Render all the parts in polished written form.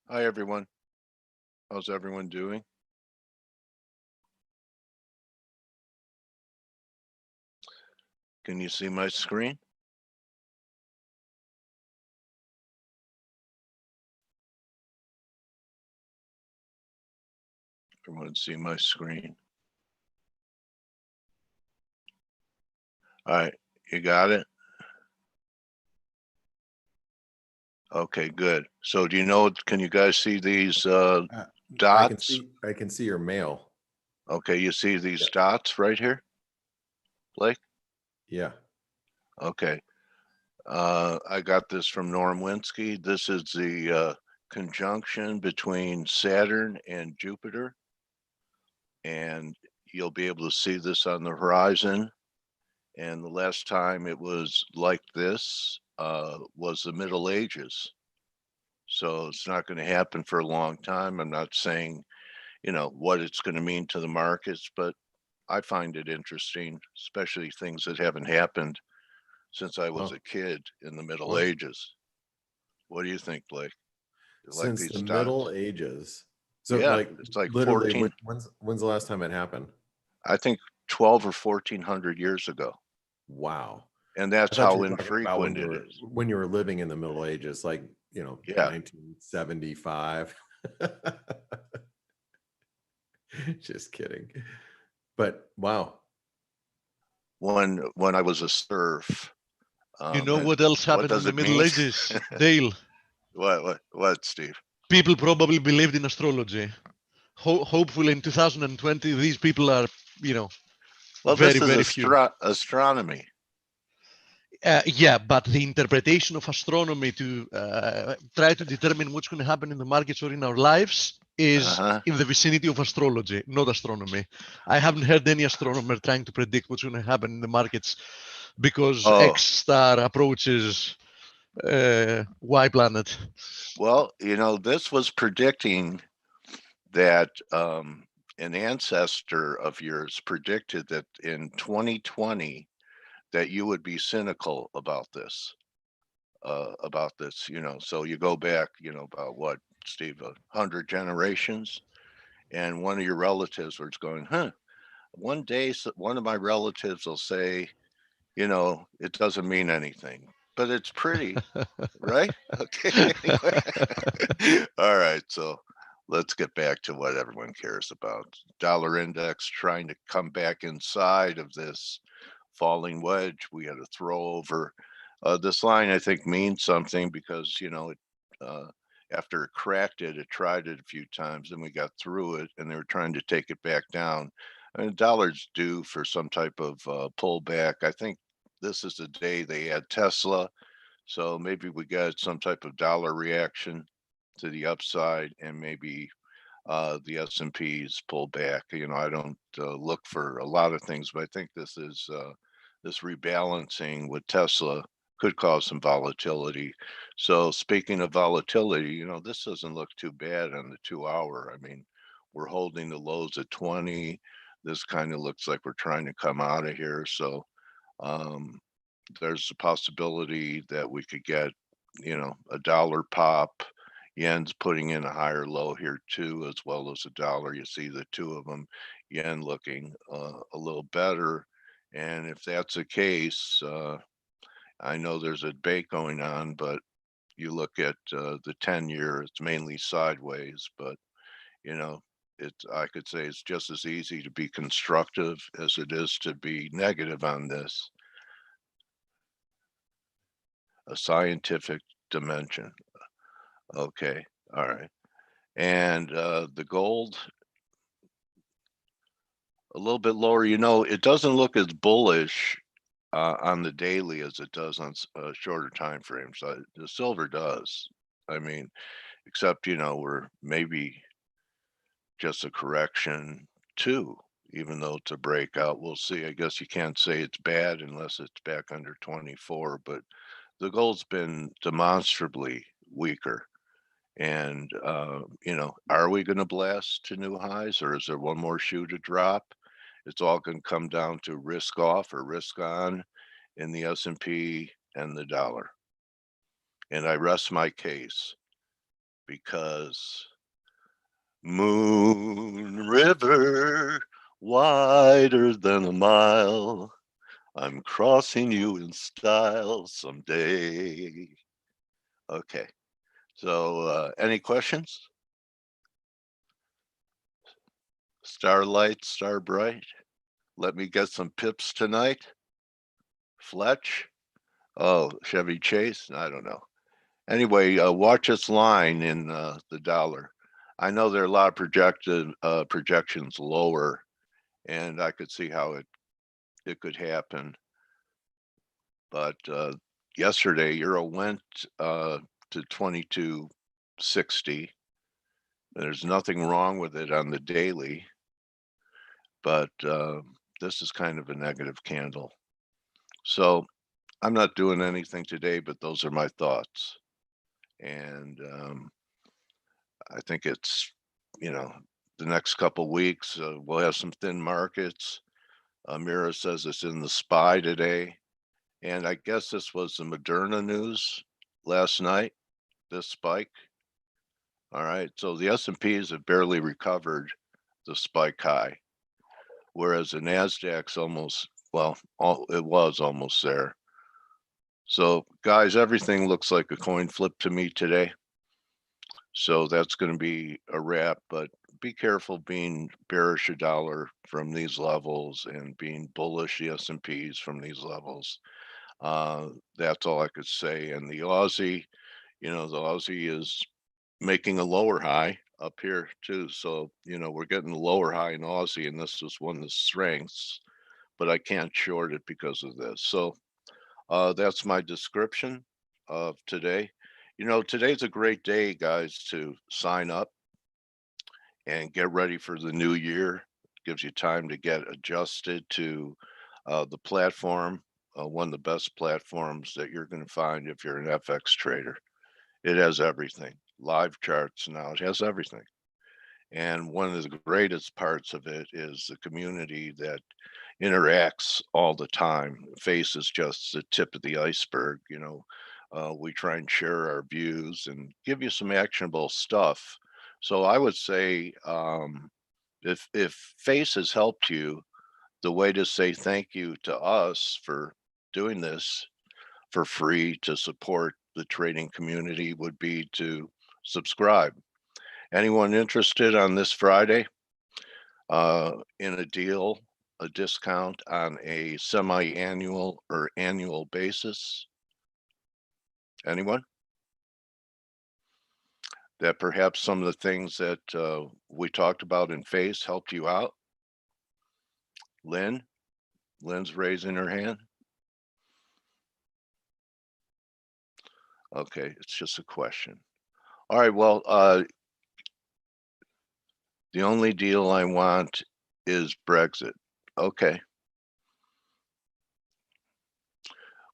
Hi, everyone. How's everyone doing? Can you see my screen? Everyone see my screen? All right, you got it? Okay, good. So do you know, can you guys see these dots? I can see your mail. Okay, you see these Yeah. dots right here, Blake? Yeah. Okay. I got this from Norm Winsky. This is the conjunction between Saturn and Jupiter. And you'll be able to see this on the horizon. And the last time it was like this was the Middle Ages. So it's not going to happen for a long time. I'm not saying, what it's going to mean to the markets, but I find it interesting, especially things that haven't happened since I was Well, a kid in the Middle well, Ages. What do you think, Blake? You like since the these Middle dots? Ages. So Yeah, like it's like literally 14, when's the last time it happened? I think 12 or 1400 years ago. Wow. And I that's thought you how were talking about infrequent it is. when you were living in the Middle Ages, like, Yeah. 1975. Just kidding. But wow. When I was a serf. You know And what else what happened in does the it Middle mean? Ages, Dale? What, Steve? People probably believed in astrology. Hopefully in 2020, these people are, Well, very, this is very few. astronomy. Yeah, but the interpretation of astronomy to try to determine what's going to happen in the markets or in our lives is in the vicinity of astrology, not astronomy. I haven't heard any astronomer trying to predict what's going to happen in the markets because X star approaches Y planet. Well, this was predicting that an ancestor of yours predicted that in 2020 that you would be cynical about this. So you go back, about what, Steve, 100 generations, and one of your relatives was going, one day one of my relatives will say, it doesn't mean anything, but it's pretty, right? Okay. Anyway. All right. So let's get back to what everyone cares about. Dollar index trying to come back inside of this falling wedge. We had a throw over. This line, I think, means something because, after it cracked it tried it a few times, and we got through it, and they were trying to take it back down. And the dollar's due for some type of pullback. I think this is the day they had Tesla. So maybe we got some type of dollar reaction to the upside, and maybe the S&Ps pull back. I don't look for a lot of things, but I think this rebalancing with Tesla could cause some volatility. So speaking of volatility, this doesn't look too bad on the 2 hour. I mean, we're holding the lows at 20. This kind of looks like we're trying to come out of here. So um, there's a possibility that we could get, a dollar pop. Yen's putting in a higher low here too, as well as a dollar. You see the two of them, yen looking a little better. And if that's the case, I know there's a debate going on, but you look at the 10-year, it's mainly sideways, but I could say it's just as easy to be constructive as it is to be negative on this. A scientific dimension. Okay. All right. And the gold, a little bit lower. It doesn't look as bullish on the daily as it does on shorter time frames. The silver does. I mean, except, we're maybe just a correction too, even though it's a breakout. We'll see. I guess you can't say it's bad unless it's back under 24, but the gold's been demonstrably weaker. And, are we going to blast to new highs, or is there one more shoe to drop? It's all going to come down to risk off or risk on in the S&P and the dollar. And I rest my case. because Moon River, wider than a mile, I'm crossing you in style someday. Okay, so any questions? Starlight, Star Bright, let me get some pips tonight. Fletch, oh, Chevy Chase, I don't know. Anyway, watch its line in the dollar. I know there are a lot of projections lower, and I could see how it could happen. But yesterday, euro went to 22.60. There's nothing wrong with it on the daily, but this is kind of a negative candle. So I'm not doing anything today, but those are my thoughts. And I think it's, the next couple weeks, we'll have some thin markets. Mira says it's in the SPY today. And I guess this was the Moderna news last night, this spike. All right, so the S&Ps have barely recovered the spike high, whereas the NASDAQ's almost, it was almost there. So guys, everything looks like a coin flip to me today. So that's going to be a wrap, but be careful being bearish a dollar from these levels and being bullish the S&Ps from these levels. That's all I could say. And the Aussie, the Aussie is making a lower high up here too. So, we're getting a lower high in Aussie, and this is one of the strengths, but I can't short it because of this. So that's my description of today. Today's a great day, guys, to sign up and get ready for the new year. Gives you time to get adjusted to the platform, one of the best platforms that you're going to find if you're an FX trader. It has everything. Live charts now, it has everything. And one of the greatest parts of it is the community that interacts all the time. Face is just the tip of the iceberg. We try and share our views and give you some actionable stuff. So I would say, if Face has helped you, the way to say thank you to us for doing this for free to support the trading community would be to subscribe. Anyone interested on this Friday in a deal, a discount on a semi-annual or annual basis? Anyone? That perhaps some of the things that we talked about in Face helped you out? Lynn's raising her hand. Okay, it's just a question. All right, well, the only deal I want is Brexit. Okay.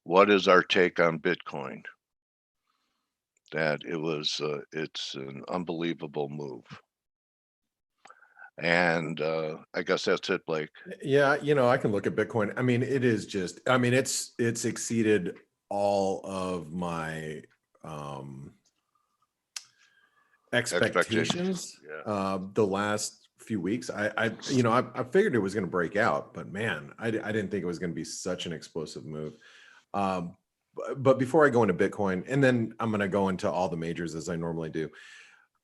What is our take on Bitcoin? That it's an unbelievable move. And I guess that's it, Blake. Yeah, I can look at Bitcoin. I mean, it is just, it's exceeded all of my expectations. Yeah. The last few weeks. I figured it was going to break out, but man, I didn't think it was going to be such an explosive move. But before I go into Bitcoin, and then I'm going to go into all the majors as I normally do,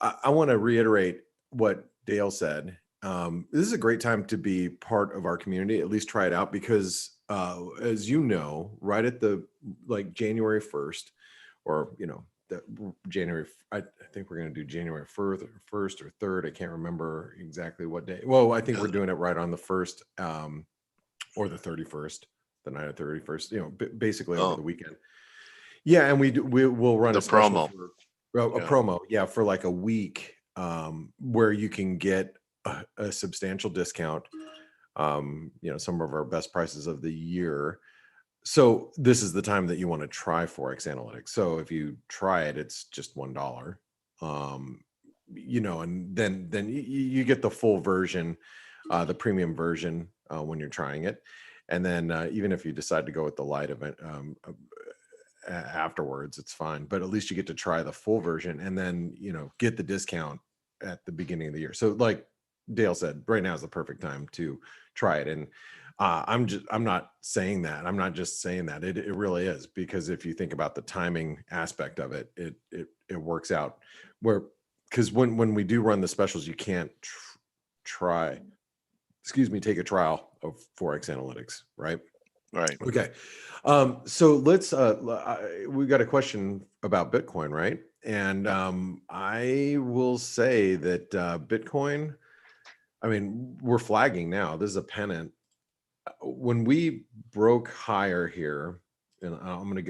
I want to reiterate what Dale said. This is a great time to be part of our community, at least try it out, because as you know, right at the January 1st, or January, I think we're going to do January 1st or 3rd. I can't remember exactly what day. Well, I think we're doing it right on the 1st or the 31st, the night of 31st, basically over the weekend. Yeah. And we'll run a special promo. Yeah. For like a week where you can get a substantial discount, some of our best prices of the year. So this is the time that you want to try Forex Analytics. So if you try it, it's just $1, and then you get the full version, the premium version when you're trying it. And then even if you decide to go with the light event, afterwards, it's fine. But at least you get to try the full version and then, get the discount at the beginning of the year. So like Dale said, right now is the perfect time to try it. And I'm not saying that. I'm not just saying that. It really is, because if you think about the timing aspect of it, it works out because when we do run the specials, you can't take a trial of Forex Analytics, right? Right. Okay. So let's, we got a question about Bitcoin, right? And I will say that Bitcoin, I mean, we're flagging now. This is a pennant. When we broke higher here, and I'm going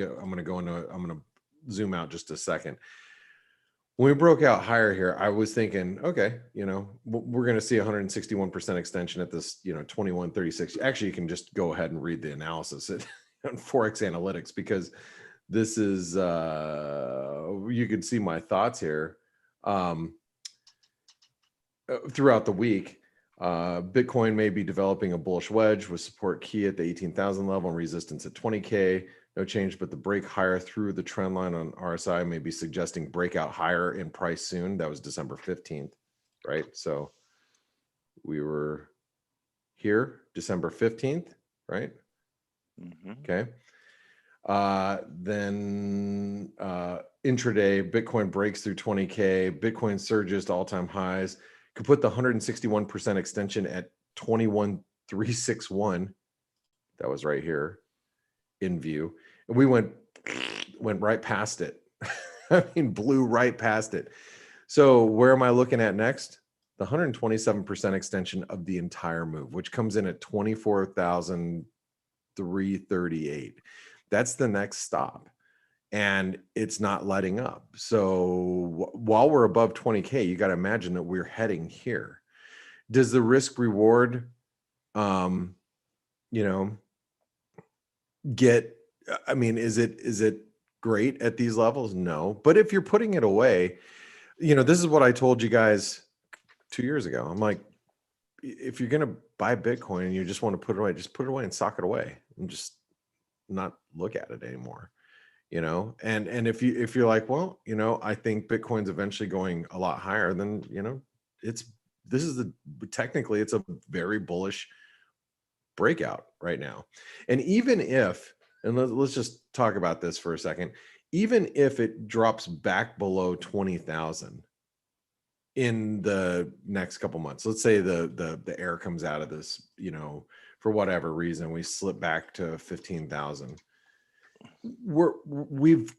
to zoom out just a second. When we broke out higher here, I was thinking, okay, we're going to see 161% extension at this, 2136. Actually, you can just go ahead and read the analysis on Forex Analytics, because this is, you can see my thoughts here throughout the week. Bitcoin may be developing a bullish wedge with support key at the 18,000 level and resistance at 20K. No change, but the break higher through the trend line on RSI may be suggesting breakout higher in price soon. That was December 15th, right? So we were here December 15th, right? Mm-hmm. Okay. Then intraday, Bitcoin breaks through 20K. Bitcoin surges to all-time highs. Could put the 161% extension at 21,361. That was right here in view. And we went right past it. I mean, blew right past it. So where am I looking at next? The 127% extension of the entire move, which comes in at 24,338. That's the next stop. And it's not letting up. So while we're above 20K, you got to imagine that we're heading here. Does the risk reward, is it great at these levels? No. But if you're putting it away, this is what I told you guys 2 years ago. I'm like, if you're going to buy Bitcoin and you just want to put it away, just put it away and sock it away and just not look at it anymore. And if you're like, well, I think Bitcoin's eventually going a lot higher, then, technically it's a very bullish breakout right now. And even if, and let's just talk about this for a second, even if it drops back below 20,000 in the next couple months, let's say the air comes out of this, for whatever reason, we slip back to 15,000. We've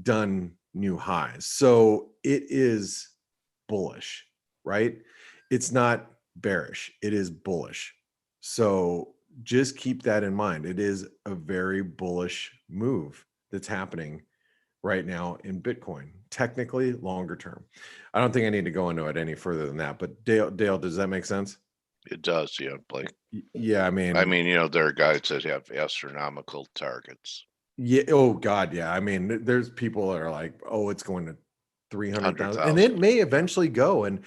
done new highs. So it is bullish, right? It's not bearish. It is bullish. So just keep that in mind. It is a very bullish move that's happening right now in Bitcoin, technically longer term. I don't think I need to go into it any further than that, but Dale, does that make sense? It does, yeah, Blake. Yeah, I mean, there are guys that have astronomical targets. Yeah. Oh God. Yeah. I mean, there's people that are like, oh, it's going to 300,000, and 100,000. it may eventually go. And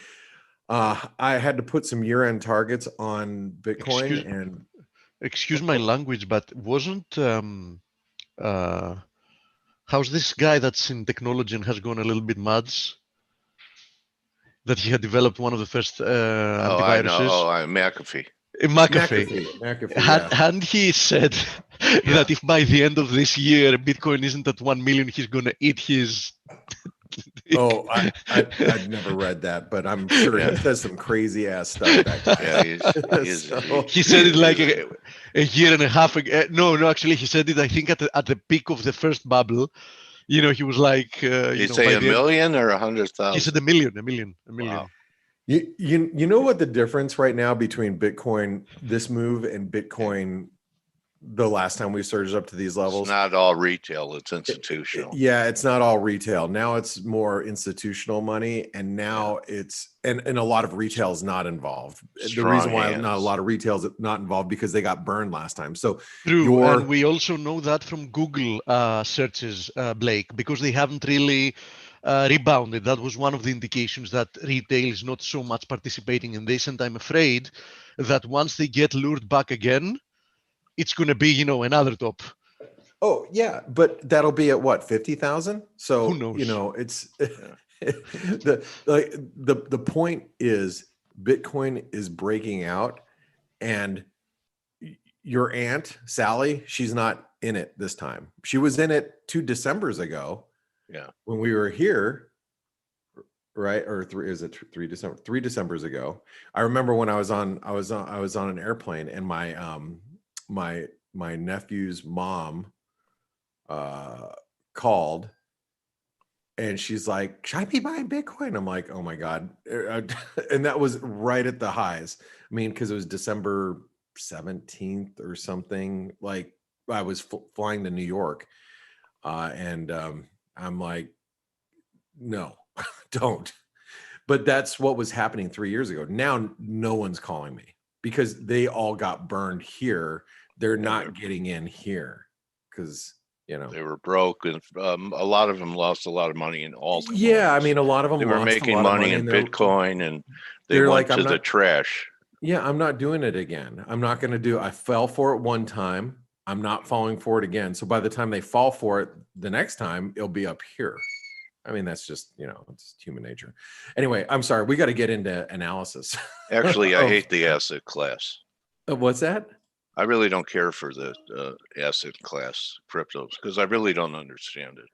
I had to put some year-end targets on Bitcoin. Excuse my language, but wasn't how's this guy that's in technology and has gone a little bit mad? That he had developed one of the first antiviruses. McAfee. McAfee. And he said that if by the end of this year Bitcoin isn't at 1 million, he's gonna eat his. Oh, I'd never read that, but I'm sure he says some crazy ass stuff. He said it like a year and a half ago. No, actually, he said it. I think at the peak of the first bubble. He was like. He say a million or 100,000? He said a million. Wow. You know what the difference right now between Bitcoin, this move, and Bitcoin the last time we surged up to these levels? It's not all retail, it's institutional. It's not all retail. Now it's more institutional money, and now it's and a lot of retail is not involved. The reason why not a lot of retail is not involved because they got burned last time. So true, and we also know that from Google searches, Blake, because they haven't really rebounded. That was one of the indications that retail is not so much participating in this, and I'm afraid that once they get lured back again, it's going to be, another top. Oh yeah, but that'll be at what, 50,000? So Who knows? it's Yeah. the point is Bitcoin is breaking out, and your aunt Sally, she's not in it this time. She was in it 2 Decembers ago. Yeah. When we were here, right? Or 3 December, 3 Decembers ago. I remember when I was on an airplane, and my nephew's mom called, and she's like, should I be buying Bitcoin? I'm like, oh my God. And that was right at the highs. I mean, because it was December 17th or something. Like, I was flying to New York. And I'm like, no, don't. But that's what was happening 3 years ago. Now, no one's calling me because they all got burned here. They're not getting in here because, they were broke, and a lot of them lost a lot of money in altcoins. Yeah, I mean, a lot of them they were lost making a lot money of in Bitcoin, and they went like, to the trash. Yeah, I'm not doing it again. I'm not going to do. I fell for it one time. I'm not falling for it again. So by the time they fall for it the next time, it'll be up here. I mean, that's just, it's human nature. Anyway, I'm sorry. We got to get into analysis. Actually, I hate the asset class. What's that? I really don't care for the asset class cryptos because I really don't understand it.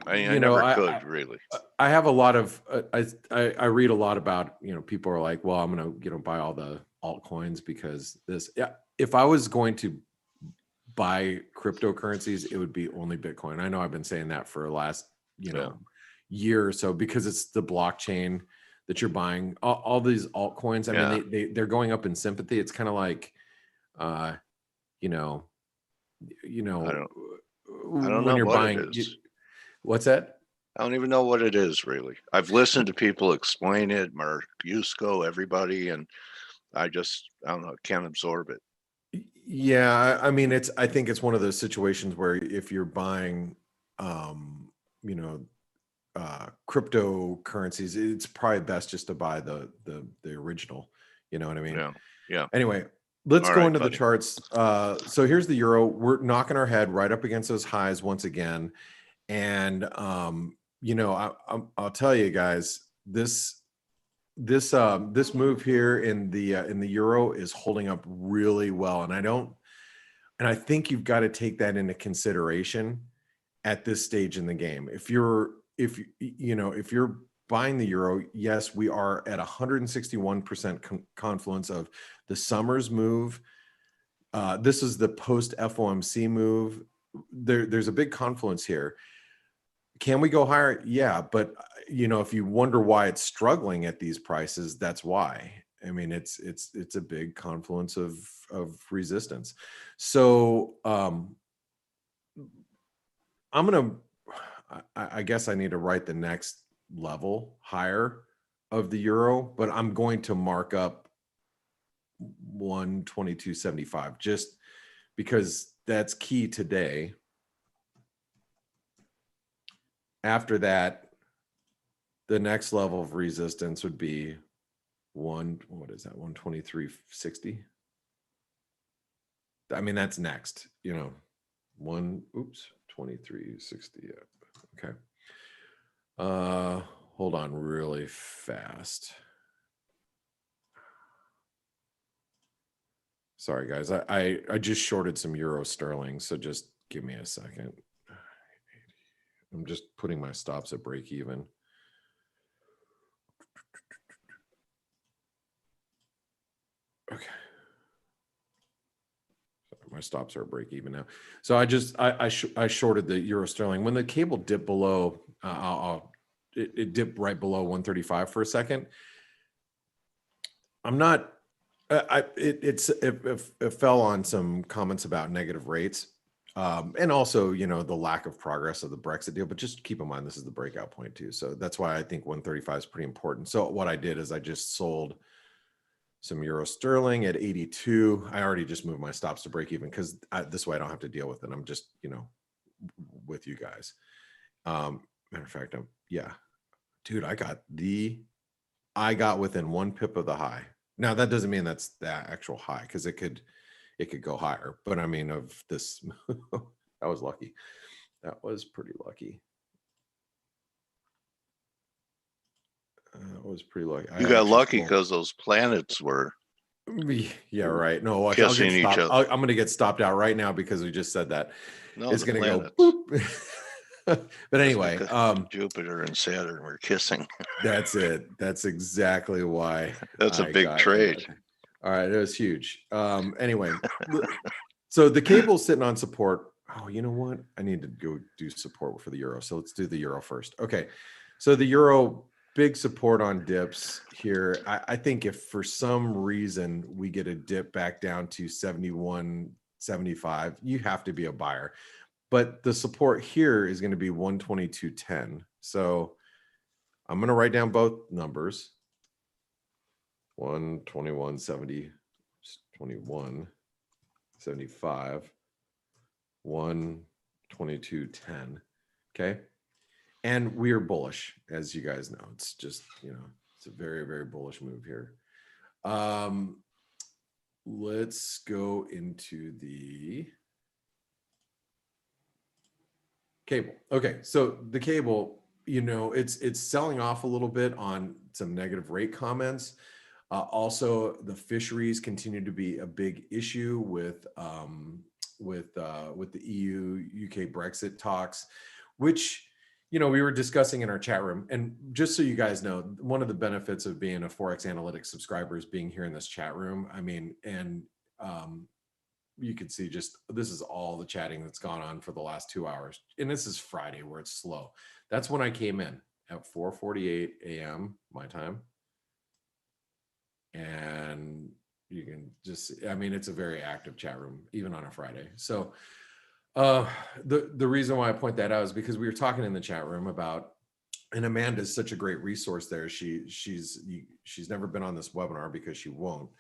I never could really. I have a lot of I read a lot about, people are like, well, I'm gonna buy all the altcoins because this. Yeah, if I was going to buy cryptocurrencies, it would be only Bitcoin. I know I've been saying that for the last year or so because it's the blockchain that you're buying. All these altcoins. I mean, they're going up in sympathy. It's kind of like, I don't know you're what buying. it is. What's that? I don't even know what it is really. I've listened to people explain it, Mark Yusko, everybody, and I don't know, can't absorb it. Yeah, I mean, I think it's one of those situations where if you're buying, cryptocurrencies, it's probably best just to buy the original. You know what I mean? Yeah. Anyway, let's go into the charts. So here's the euro. We're knocking our head right up against those highs once again, and I'll tell you guys, this move here in the euro is holding up really well, and I think you've got to take that into consideration at this stage in the game. If you're buying the euro, yes, we are at 161% confluence of the summer's move. This is the post FOMC move. There's a big confluence here. Can we go higher? Yeah, but if you wonder why it's struggling at these prices, that's why. I mean, it's a big confluence of resistance. So I guess I need to write the next level higher of the euro, but I'm going to mark up 122.75 just because that's key today. After that, the next level of resistance would be 123.60. I mean, that's next, 23.60. Okay. Hold on really fast. Sorry, guys. I just shorted some euro sterling, so just give me a second. I'm just putting my stops at break even. Okay. My stops are break even now. So I shorted the euro sterling. When the cable dipped below, it dipped right below 135 for a second. I'm not. It fell on some comments about negative rates, and also the lack of progress of the Brexit deal. But just keep in mind this is the breakout point too. So that's why I think 135 is pretty important. So what I did is I just sold some euro sterling at 82. I already just moved my stops to break even because this way I don't have to deal with it. I'm just with you guys. Matter of fact, dude, I got within 1 pip of the high. Now that doesn't mean that's the actual high because it could it could go higher. But I mean, of this, that was lucky. That was pretty lucky. That was pretty lucky. You got lucky because those planets were. Yeah, right. No, watch. I'll get stopped. I'm going to get stopped out right now because we just said that. No, it's going to go boop. But anyway, Jupiter and Saturn were kissing. That's it. That's exactly why. That's a big trade. All right, it was huge. Anyway, so the cable's sitting on support. Oh, you know what? I need to go do support for the euro. So let's do the euro first. Okay, so the euro, big support on dips here. I think if for some reason we get a dip back down to 71.75, you have to be a buyer. But the support here is going to be 122.10. So I'm going to write down both numbers. 121.70, 21.75, 122.10. Okay. And we are bullish, as you guys know. It's just, it's a very, very bullish move here. Let's go into the cable. Okay, so the cable, it's selling off a little bit on some negative rate comments. Also, the fisheries continue to be a big issue with the EU UK Brexit talks, which we were discussing in our chat room. And just so you guys know, one of the benefits of being a Forex Analytics subscriber is being here in this chat room. I mean, and you can see just this is all the chatting that's gone on for the last 2 hours. And this is Friday where it's slow. That's when I came in at 4:48 a.m. my time. And you can just, it's a very active chat room, even on a Friday. So the reason why I point that out is because we were talking in the chat room about, and Amanda is such a great resource there. She's never been on this webinar because she won't,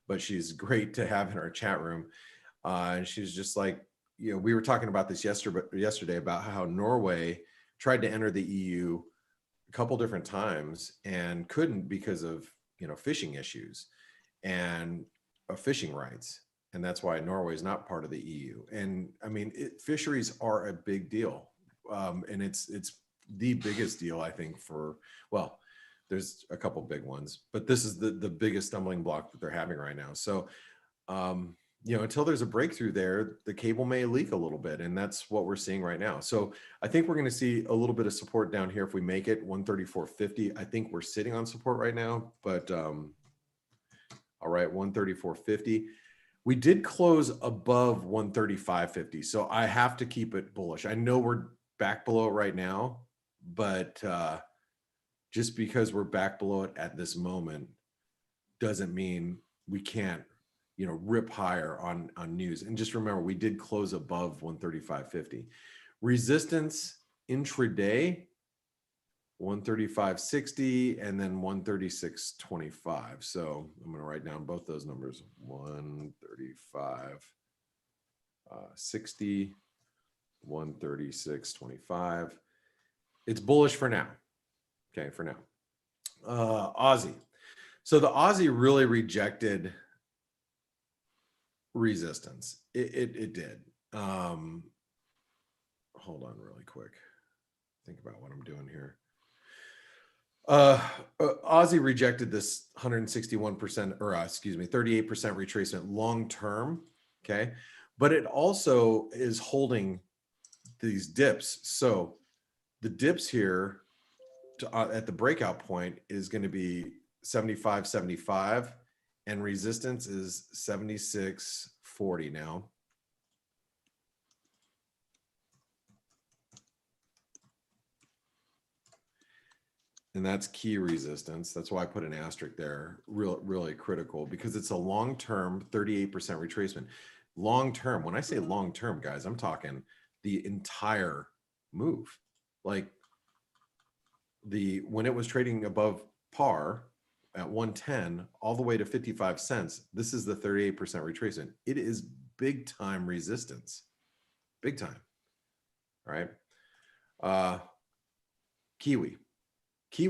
but she's great to have in our chat room. And she's just like, we were talking about this yesterday about how Norway tried to enter the EU a couple different times and couldn't because of, fishing issues and fishing rights. And that's why Norway is not part of the EU. And fisheries are a big deal. And it's the biggest deal, I think, there's a couple big ones, but this is the biggest stumbling block that they're having right now. So, until there's a breakthrough there, the cable may leak a little bit, and that's what we're seeing right now. So I think we're going to see a little bit of support down here if we make it 134.50. I think we're sitting on support right now, but all right, 134.50. We did close above 135.50, so I have to keep it bullish. I know we're back below it right now, but just because we're back below it at this moment doesn't mean we can't rip higher on news. And just remember, we did close above 135.50. Resistance intraday 135.60 and then 136.25. So I'm going to write down both those numbers. 135.60, 136.25. It's bullish for now. Okay, for now. Aussie. So the Aussie really rejected resistance. It did. Hold on really quick. Think about what I'm doing here. Aussie rejected this 161% or 38% retracement long term. Okay. But it also is holding these dips. So the dips here at the breakout point is going to be 75.75 and resistance is 76.40 now. And that's key resistance. That's why I put an asterisk there. Really critical because it's a long-term 38% retracement. Long-term, when I say long-term, guys, I'm talking the entire move. Like when it was trading above par at 110 all the way to 55 cents, this is the 38% retracement. It is big time resistance. Big time. All right. Kiwi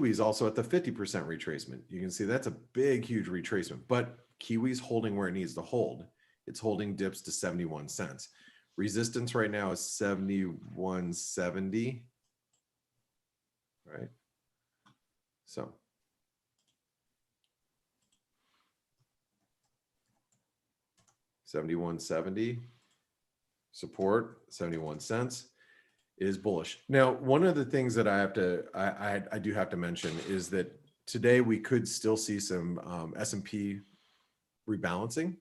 is also at the 50% retracement. You can see that's a big, huge retracement, but Kiwi's holding where it needs to hold. It's holding dips to 71 cents. Resistance right now is 71.70, right? So $71.70, support 71 cents is bullish. Now, one of the things that I do have to mention is that today we could still see some S&P rebalancing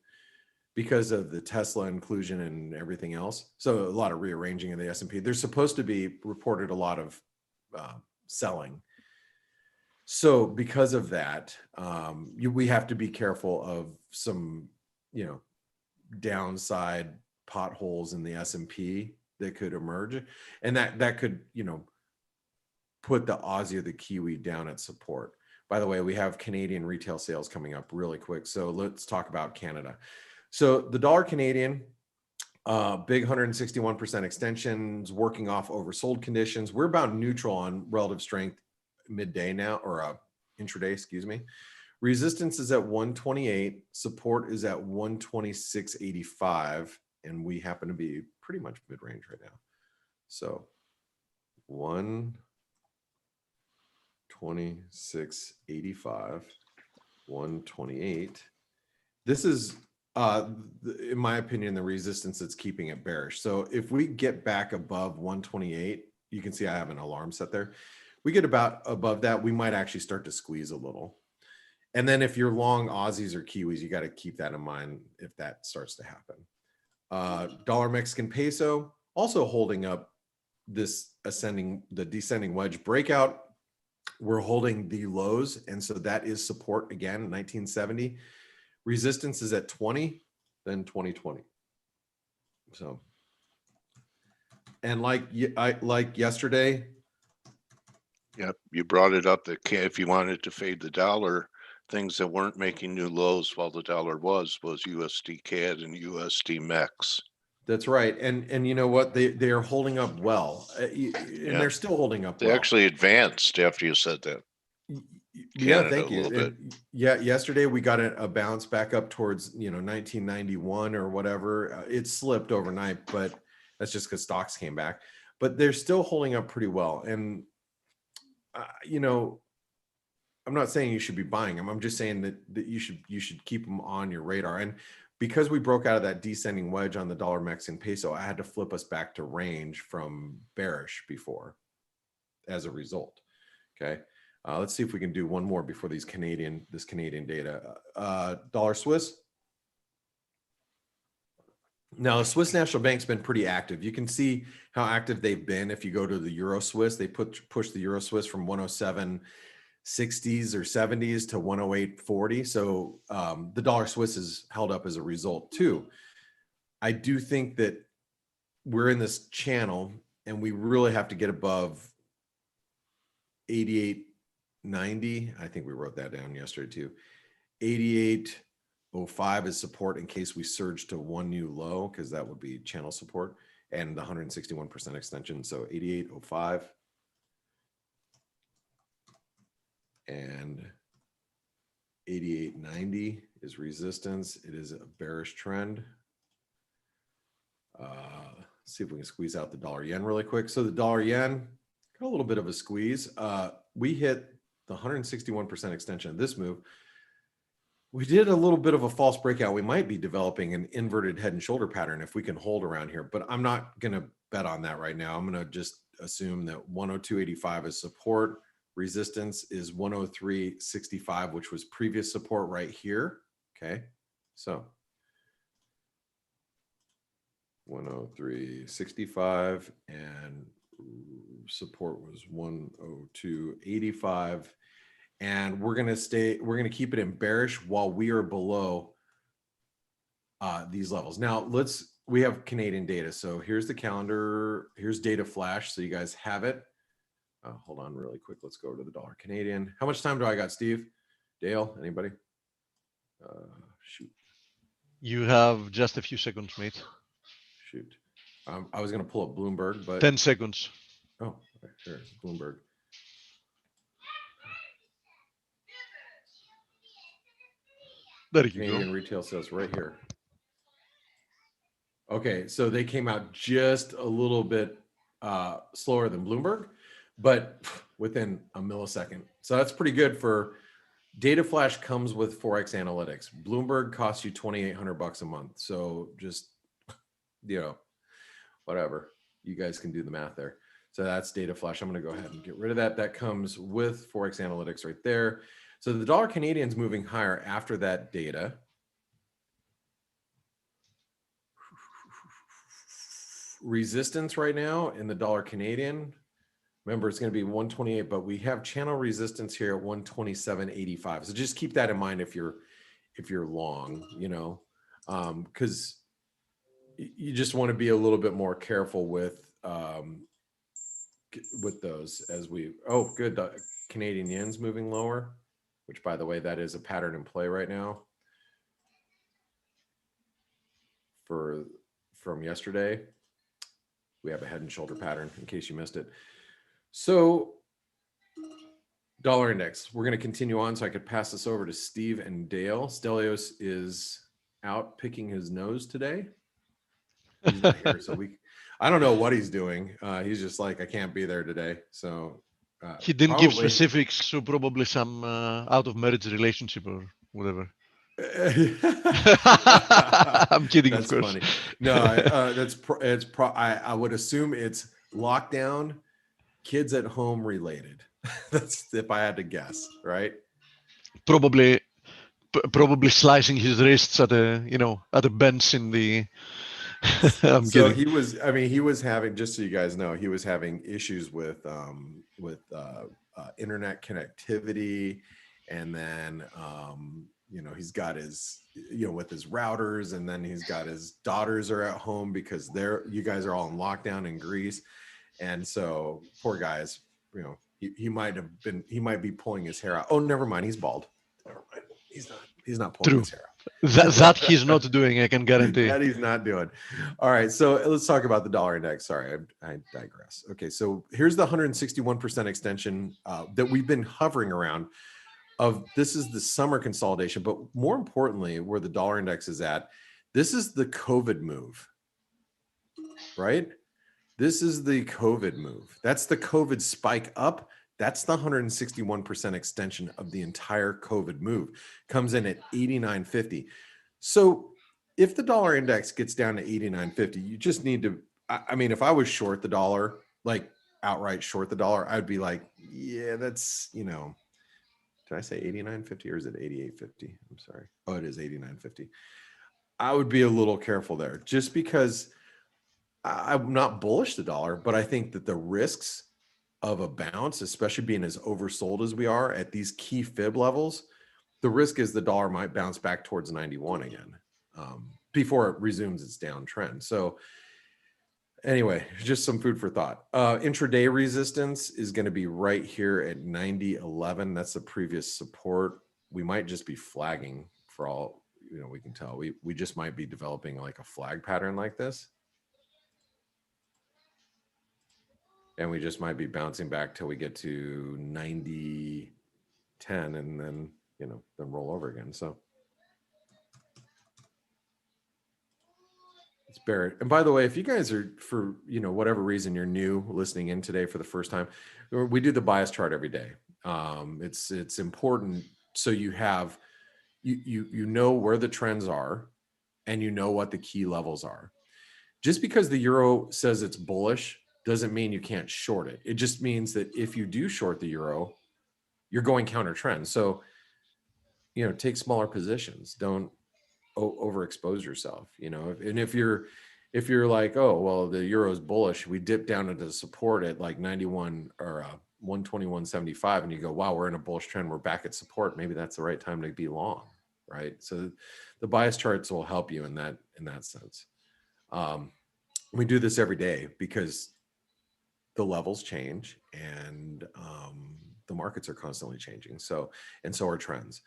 because of the Tesla inclusion and everything else. So a lot of rearranging in the S&P. There's supposed to be reported a lot of selling. So because of that, we have to be careful of some, downside potholes in the S&P that could emerge, and that could, put the Aussie or the Kiwi down at support. By the way, we have Canadian retail sales coming up really quick. So let's talk about Canada. So the dollar Canadian, big 161% extensions, working off oversold conditions. We're about neutral on relative strength midday now, or intraday, excuse me. Resistance is at 128, support is at 126.85, and we happen to be pretty much mid-range right now. So 126.85, 128. This is, in my opinion, the resistance that's keeping it bearish. So if we get back above 128, you can see I have an alarm set there. We get about above that, we might actually start to squeeze a little. And then if you're long Aussies or Kiwis, you got to keep that in mind if that starts to happen. Dollar Mexican peso also holding up this the descending wedge breakout. We're holding the lows, and so that is support again, 1970. Resistance is at 20, then 2020. So, and like yesterday. Yep, you brought it up that if you wanted to fade the dollar, things that weren't making new lows while the dollar was USD CAD and USD MEX. That's right, and you know what, they are holding up well, and they're still holding up well. They actually advanced after you said that. Yeah, thank you. And yeah, yesterday we got a bounce back up towards 1991 or whatever. It slipped overnight, but that's just because stocks came back. But they're still holding up pretty well, and I'm not saying you should be buying them. I'm just saying that you should keep them on your radar. And because we broke out of that descending wedge on the dollar Mexican peso, I had to flip us back to range from bearish before as a result. Okay. Let's see if we can do one more before this Canadian data. Dollar Swiss. Now, the Swiss National Bank's been pretty active. You can see how active they've been. If you go to the Euro Swiss, they push the Euro Swiss from 107.60s or 70s to 108.40. So the dollar Swiss is held up as a result too. I do think that we're in this channel and we really have to get above 88.90. I think we wrote that down yesterday too. 88.05 is support in case we surge to one new low, because that would be channel support, and the 161% extension. So 88.05 and 88.90 is resistance. It is a bearish trend. See if we can squeeze out the dollar yen really quick. So the dollar yen got a little bit of a squeeze. We hit the 161% extension of this move. We did a little bit of a false breakout. We might be developing an inverted head and shoulder pattern if we can hold around here, but I'm not going to bet on that right now. I'm going to just assume that 102.85 is support. Resistance is 103.65, which was previous support right here. Okay. So 103.65 and support was 102.85. And we're going to keep it in bearish while we are below these levels. Now we have Canadian data. So here's the calendar. Here's data flash. So you guys have it. Hold on really quick. Let's go to the dollar Canadian. How much time do I got, Steve? Dale, anybody? Shoot. You have just a few seconds, mate. Shoot. I was going to pull up Bloomberg, but 10 seconds. Oh, here, Bloomberg. There you Canadian go. retail sales right here. Okay, so they came out just a little bit slower than Bloomberg, but within a millisecond. So that's pretty good for data flash. Comes with Forex analytics. Bloomberg costs you $2,800 a month. So just, whatever. You guys can do the math there. So that's data flash. I'm going to go ahead and get rid of that. That comes with Forex analytics right there. So the dollar Canadian's moving higher after that data. Resistance right now in the dollar Canadian. Remember, it's going to be 128, but we have channel resistance here at 127.85. So just keep that in mind if you're long, because you just want to be a little bit more careful with those as we. Oh, good. The Canadian yen's moving lower, which, by the way, that is a pattern in play right now from yesterday. We have a head and shoulder pattern in case you missed it. So dollar index, we're going to continue on so I could pass this over to Steve and Dale. Stelios is out picking his nose today. He's not here. So I don't know what he's doing. He's just like, I can't be there today. So he didn't give specifics, so probably some out of marriage relationship or whatever. I'm kidding, That's of course. Funny. No, I would assume it's lockdown, kids at home related. That's if I had to guess, right? Probably slicing his wrists at a bench in the. I'm so kidding. he was having, just so you guys know, he was having issues with internet connectivity, and then he's got his with his routers, and then he's got his daughters are at home because you guys are all in lockdown in Greece, and so poor guys, he might be pulling his hair out. Oh, never mind, he's bald. Never mind, he's not pulling his hair out. That he's not doing, I can guarantee. That he's not doing. All right, so let's talk about the dollar index. Sorry, I digress. Okay, so here's the 161% extension that we've been hovering around. This is the summer consolidation, but more importantly, where the dollar index is at, this is the COVID move, right? This is the COVID move. That's the COVID spike up. That's the 161% extension of the entire COVID move. Comes in at 89.50. So if the dollar index gets down to 89.50, you just need to, if I was short the dollar, like outright short the dollar, I'd be like, yeah, that's, did I say 89.50 or is it 88.50? I'm sorry. Oh, it is 89.50. I would be a little careful there just because I'm not bullish the dollar, but I think that the risks of a bounce, especially being as oversold as we are at these key fib levels, the risk is the dollar might bounce back towards 91 again before it resumes its downtrend. So anyway, just some food for thought. Intraday resistance is going to be right here at 90.11. That's the previous support. We might just be flagging for all we can tell. We just might be developing like a flag pattern like this. And we just might be bouncing back till we get to 90.10 and then, then roll over again. So it's bear. And by the way, if you guys are, for, whatever reason you're new listening in today for the first time, we do the bias chart every day. It's important. So you have, you know where the trends are and you know what the key levels are. Just because the euro says it's bullish doesn't mean you can't short it. It just means that if you do short the euro, you're going counter trend. So, take smaller positions. Don't overexpose yourself. And if you're like, oh, well, the euro is bullish, we dip down into support at like 91 or 121.75, and you go, wow, we're in a bullish trend. We're back at support. Maybe that's the right time to be long, right? So the bias charts will help you in that sense. We do this every day because the levels change and the markets are constantly changing. So are trends.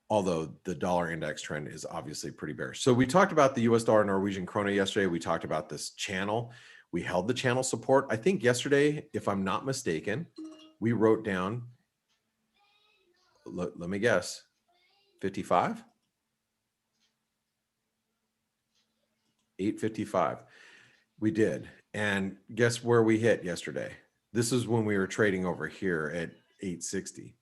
Although the dollar index trend is obviously pretty bearish. So we talked about the US dollar Norwegian krona yesterday. We talked about this channel. We held the channel support. I think yesterday, if I'm not mistaken, we wrote down, let me guess, 55? 855. We did. And guess where we hit yesterday? This is when we were trading over here at 860.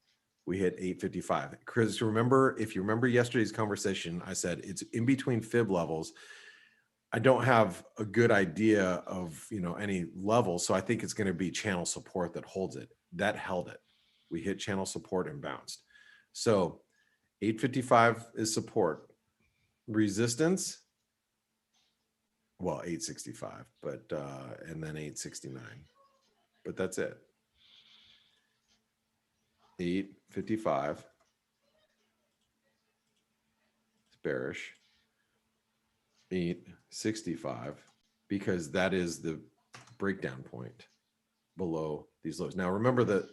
We hit 855. Chris, remember, if you remember yesterday's conversation, I said it's in between fib levels. I don't have a good idea of, any level. So I think it's going to be channel support that holds it. That held it. We hit channel support and bounced. So 855 is support. Resistance, well, 865, but and then 869. But that's it. 855. It's bearish. 865, because that is the breakdown point below these lows. Now remember that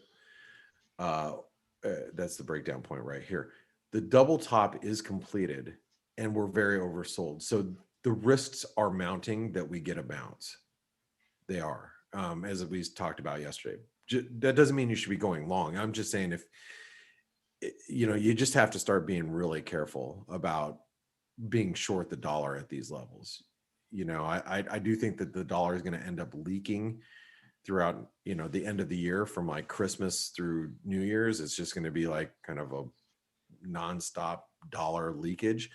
that's the breakdown point right here. The double top is completed and we're very oversold. So the risks are mounting that we get a bounce. They are, as we talked about yesterday. That doesn't mean you should be going long. I'm just saying, if you just have to start being really careful about being short the dollar at these levels. I do think that the dollar is going to end up leaking throughout, the end of the year, from like Christmas through New Year's. It's just going to be like kind of a nonstop dollar leakage.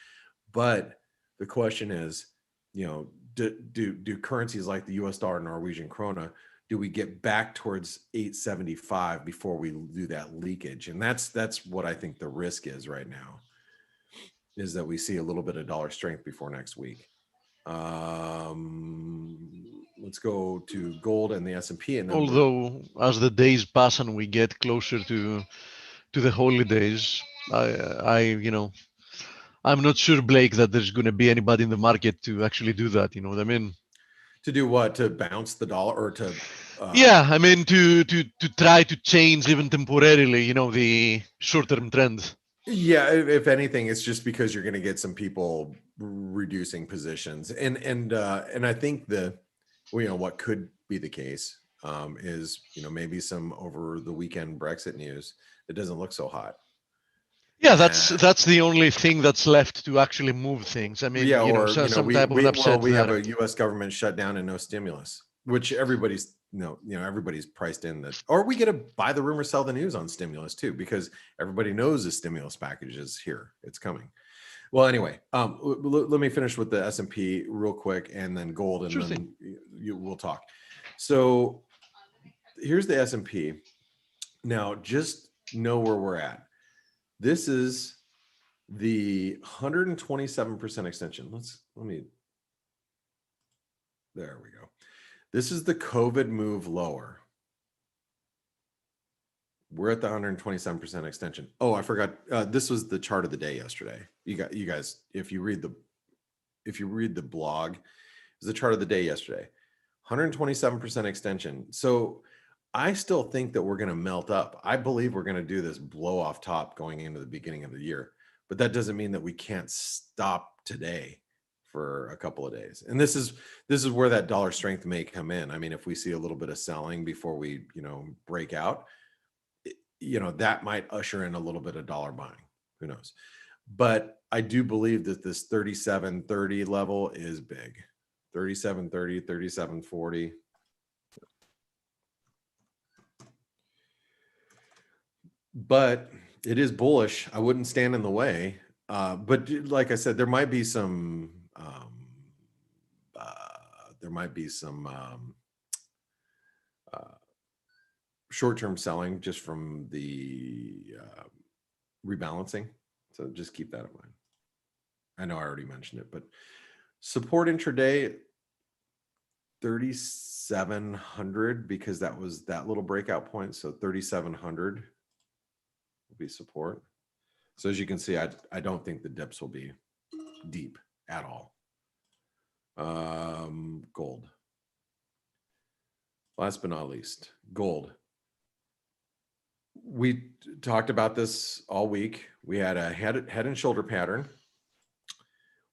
But the question is, do currencies like the US dollar, Norwegian krona, do we get back towards 875 before we do that leakage? And that's what I think the risk is right now, is that we see a little bit of dollar strength before next week. Let's go to gold and the S&P. And then although as the days pass and we get closer to the holidays, I'm not sure, Blake, that there's going to be anybody in the market to actually do that. You know what I mean? To do what? To bounce the dollar, or to? Yeah, I mean to try to change even temporarily, the short-term trend. Yeah, if anything, it's just because you're going to get some people reducing positions, and I think what could be the case is maybe some over the weekend Brexit news that doesn't look so hot. Yeah, that's the only thing that's left to actually move things. I mean, yeah, some type of an upset. We have a U.S. government shutdown and no stimulus, which everybody's everybody's priced in that. Or we get to buy the rumor, sell the news on stimulus too, because everybody knows the stimulus package is here. It's coming. Well, anyway, let me finish with the S&P real quick, and then gold, and then we'll talk. So here's the S&P. Now, just know where we're at. This is the 127% extension. There we go. This is the COVID move lower. We're at the 127% extension. Oh, I forgot. This was the chart of the day yesterday. You guys, if you read the blog, it's the chart of the day yesterday. 127% extension. So I still think that we're going to melt up. I believe we're going to do this blow off top going into the beginning of the year, but that doesn't mean that we can't stop today for a couple of days. And this is where that dollar strength may come in. I mean, if we see a little bit of selling before we, break out, that might usher in a little bit of dollar buying. Who knows? But I do believe that this 37.30 level is big. 37.30, 37.40. But it is bullish. I wouldn't stand in the way. But like I said, there might be some short-term selling just from the rebalancing. So just keep that in mind. I know I already mentioned it, but support intraday 3,700, because that was that little breakout point. So 3,700 will be support. So as you can see, I don't think the dips will be deep at all. Gold. Last but not least, gold. We talked about this all week. We had a head and shoulder pattern.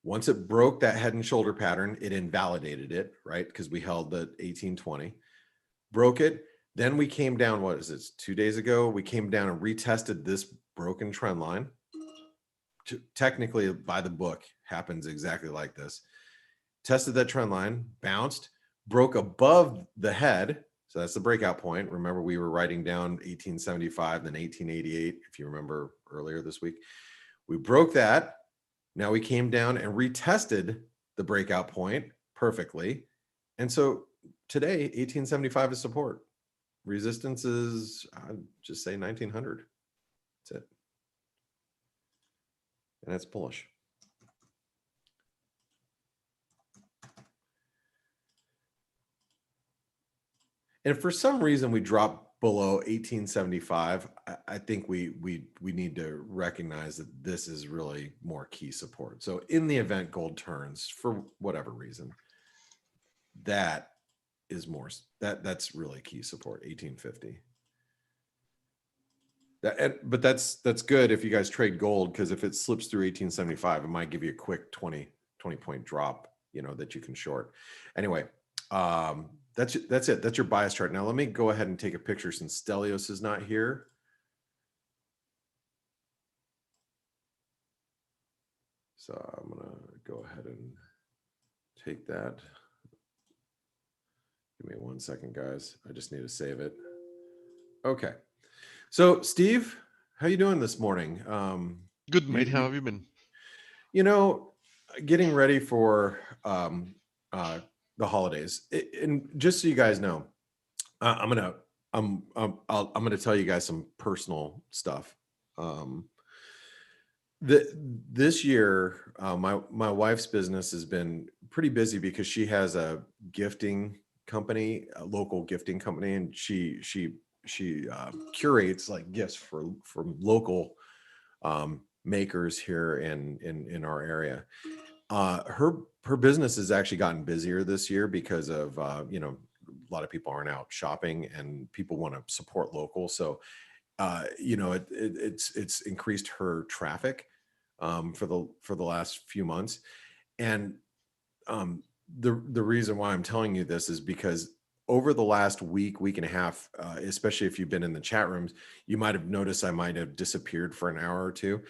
Once it broke that head and shoulder pattern, it invalidated it, right? Because we held the 1820, broke it. Then we came down, what is it, 2 days ago? We came down and retested this broken trend line. Technically, by the book, happens exactly like this. tested that trend line, bounced, broke above the head. So that's the breakout point. Remember, we were writing down 1875, then 1888, if you remember earlier this week. We broke that. Now we came down and retested the breakout point perfectly. And so today, 1875 is support. Resistance is, I'd just say 1900. That's it. And it's bullish. And if for some reason we drop below 1875, I think we need to recognize that this is really more key support. So in the event gold turns for whatever reason, that is more, that's really key support, 1850. But that's good if you guys trade gold, because if it slips through 1875, it might give you a quick 20 point drop, you know, that you can short. Anyway, that's it. That's your bias chart. Now let me go ahead and take a picture since Stelios is not here. So I'm gonna go ahead and take that. Give me 1 second, guys. I just need to save it. Okay. So Steve, how you doing this morning? Good, mate. How have you been? You know, getting ready for the holidays. And just so you guys know, I'm gonna tell you guys some personal stuff. This year, my wife's business has been pretty busy because she has a gifting company, a local gifting company, and she curates like gifts from local makers here in our area. Her business has actually gotten busier this year because of you know, a lot of people aren't out shopping and people want to support local. So you know, it's increased her traffic for the last few months. And the reason why I'm telling you this is because over the last week and a half, especially if you've been in the chat rooms, you might have noticed I might have disappeared for an hour or two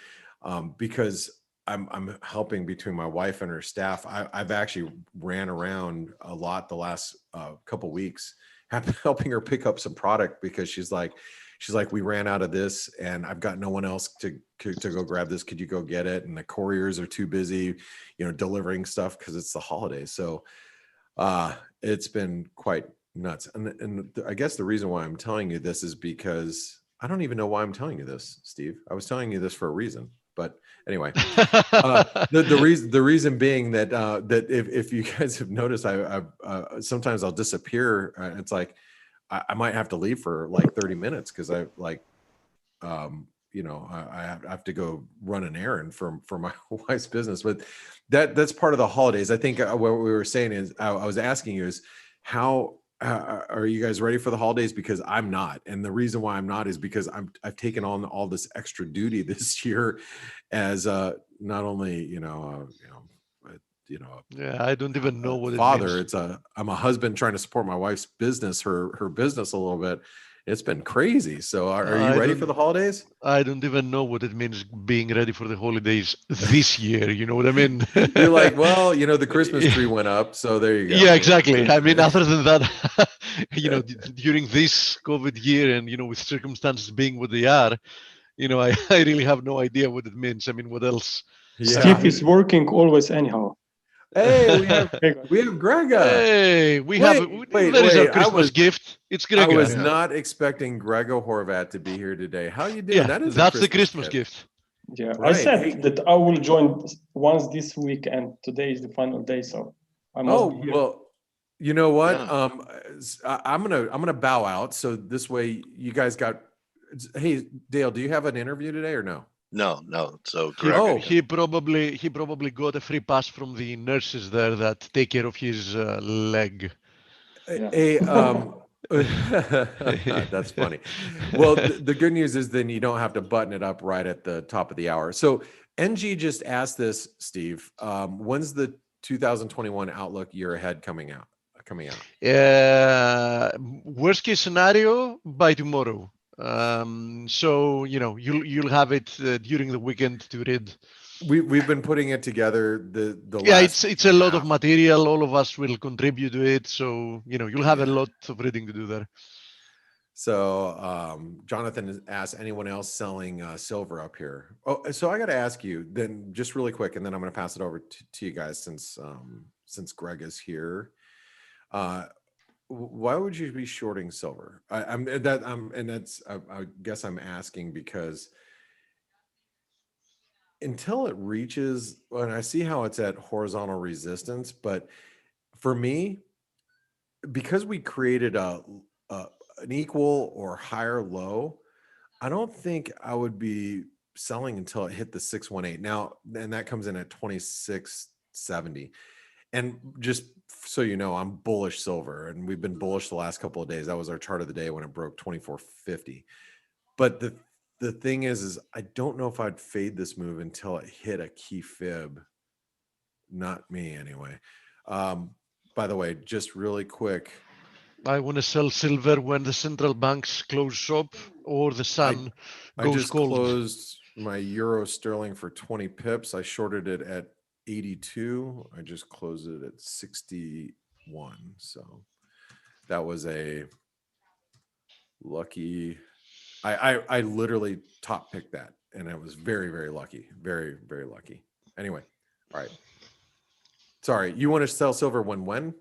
because I'm helping between my wife and her staff. I've actually ran around a lot the last couple weeks, helping her pick up some product because she's like, we ran out of this and I've got no one else to go grab this. Could you go get it? And the couriers are too busy, you know, delivering stuff because it's the holidays. So it's been quite nuts. And I guess the reason why I'm telling you this is because I don't even know why I'm telling you this, Steve. I was telling you this for a reason. But anyway, the reason being that that if you guys have noticed, I sometimes I'll disappear. It's like I might have to leave for like 30 minutes because I like you know, I have to go run an errand for my wife's business. But that's part of the holidays. I think what we were saying is I was asking you is how are you guys ready for the holidays? Because I'm not. And the reason why I'm not is because I've taken on all this extra duty this year as not only, yeah, I don't even know what father, it means. I'm a husband trying to support my wife's business, her business a little bit. It's been crazy. So are you ready for the holidays? I don't even know what it means being ready for the holidays this year. You know what I mean? You're like, well, you know, the Christmas tree went up. So there you go. Yeah, exactly. I mean, other than that, you know, during this COVID year and, you know, with circumstances being what they are, you know, I really have no idea what it means. I mean, what else? Yeah. Steve is working always anyhow. Hey, we have Grega. Hey, there is our Christmas gift. It's Grega. I was not expecting Grega Horvat to be here today. How you doing? Yeah, that's the Christmas gift. Yeah, right. I said that I will join once this week, and today is the final day, so I must be here. Well, you know what? Yeah. I'm gonna bow out. So this way, you guys got. Hey, Dale, do you have an interview today or no? No. So he probably got a free pass from the nurses there that take care of his leg. Hey, that's funny. Well, the good news is then you don't have to button it up right at the top of the hour. So NG just asked this, Steve. When's the 2021 outlook year ahead coming out? Worst case scenario by tomorrow. So you know you'll have it during the weekend to read we've been putting it together the Yeah, last it's a lot of half. material. All of us will contribute to it, so you'll have a lot of reading to do there. So Jonathan has asked, anyone else selling silver up here? Oh, so I got to ask you then, just really quick, and then I'm going to pass it over to you guys since Greg is here. Why would you be shorting silver? I guess I'm asking because until it reaches, and I see how it's at horizontal resistance, but for me, because we created an equal or higher low, I don't think I would be selling until it hit the 618. Now, and that comes in at 2670. And just so you know, I'm bullish silver, and we've been bullish the last couple of days. That was our chart of the day when it broke 2450. But the thing is I don't know if I'd fade this move until it hit a key fib. Not me anyway. By the way, just really quick, I want to sell silver when the central banks close shop or the sun goes I just cold. closed my euro sterling for 20 pips. I shorted it at 82. I just closed it at 61. So that was a lucky. I literally top picked that, and I was very, very lucky. Very, very lucky. Anyway, all right. Sorry, you want to sell silver when?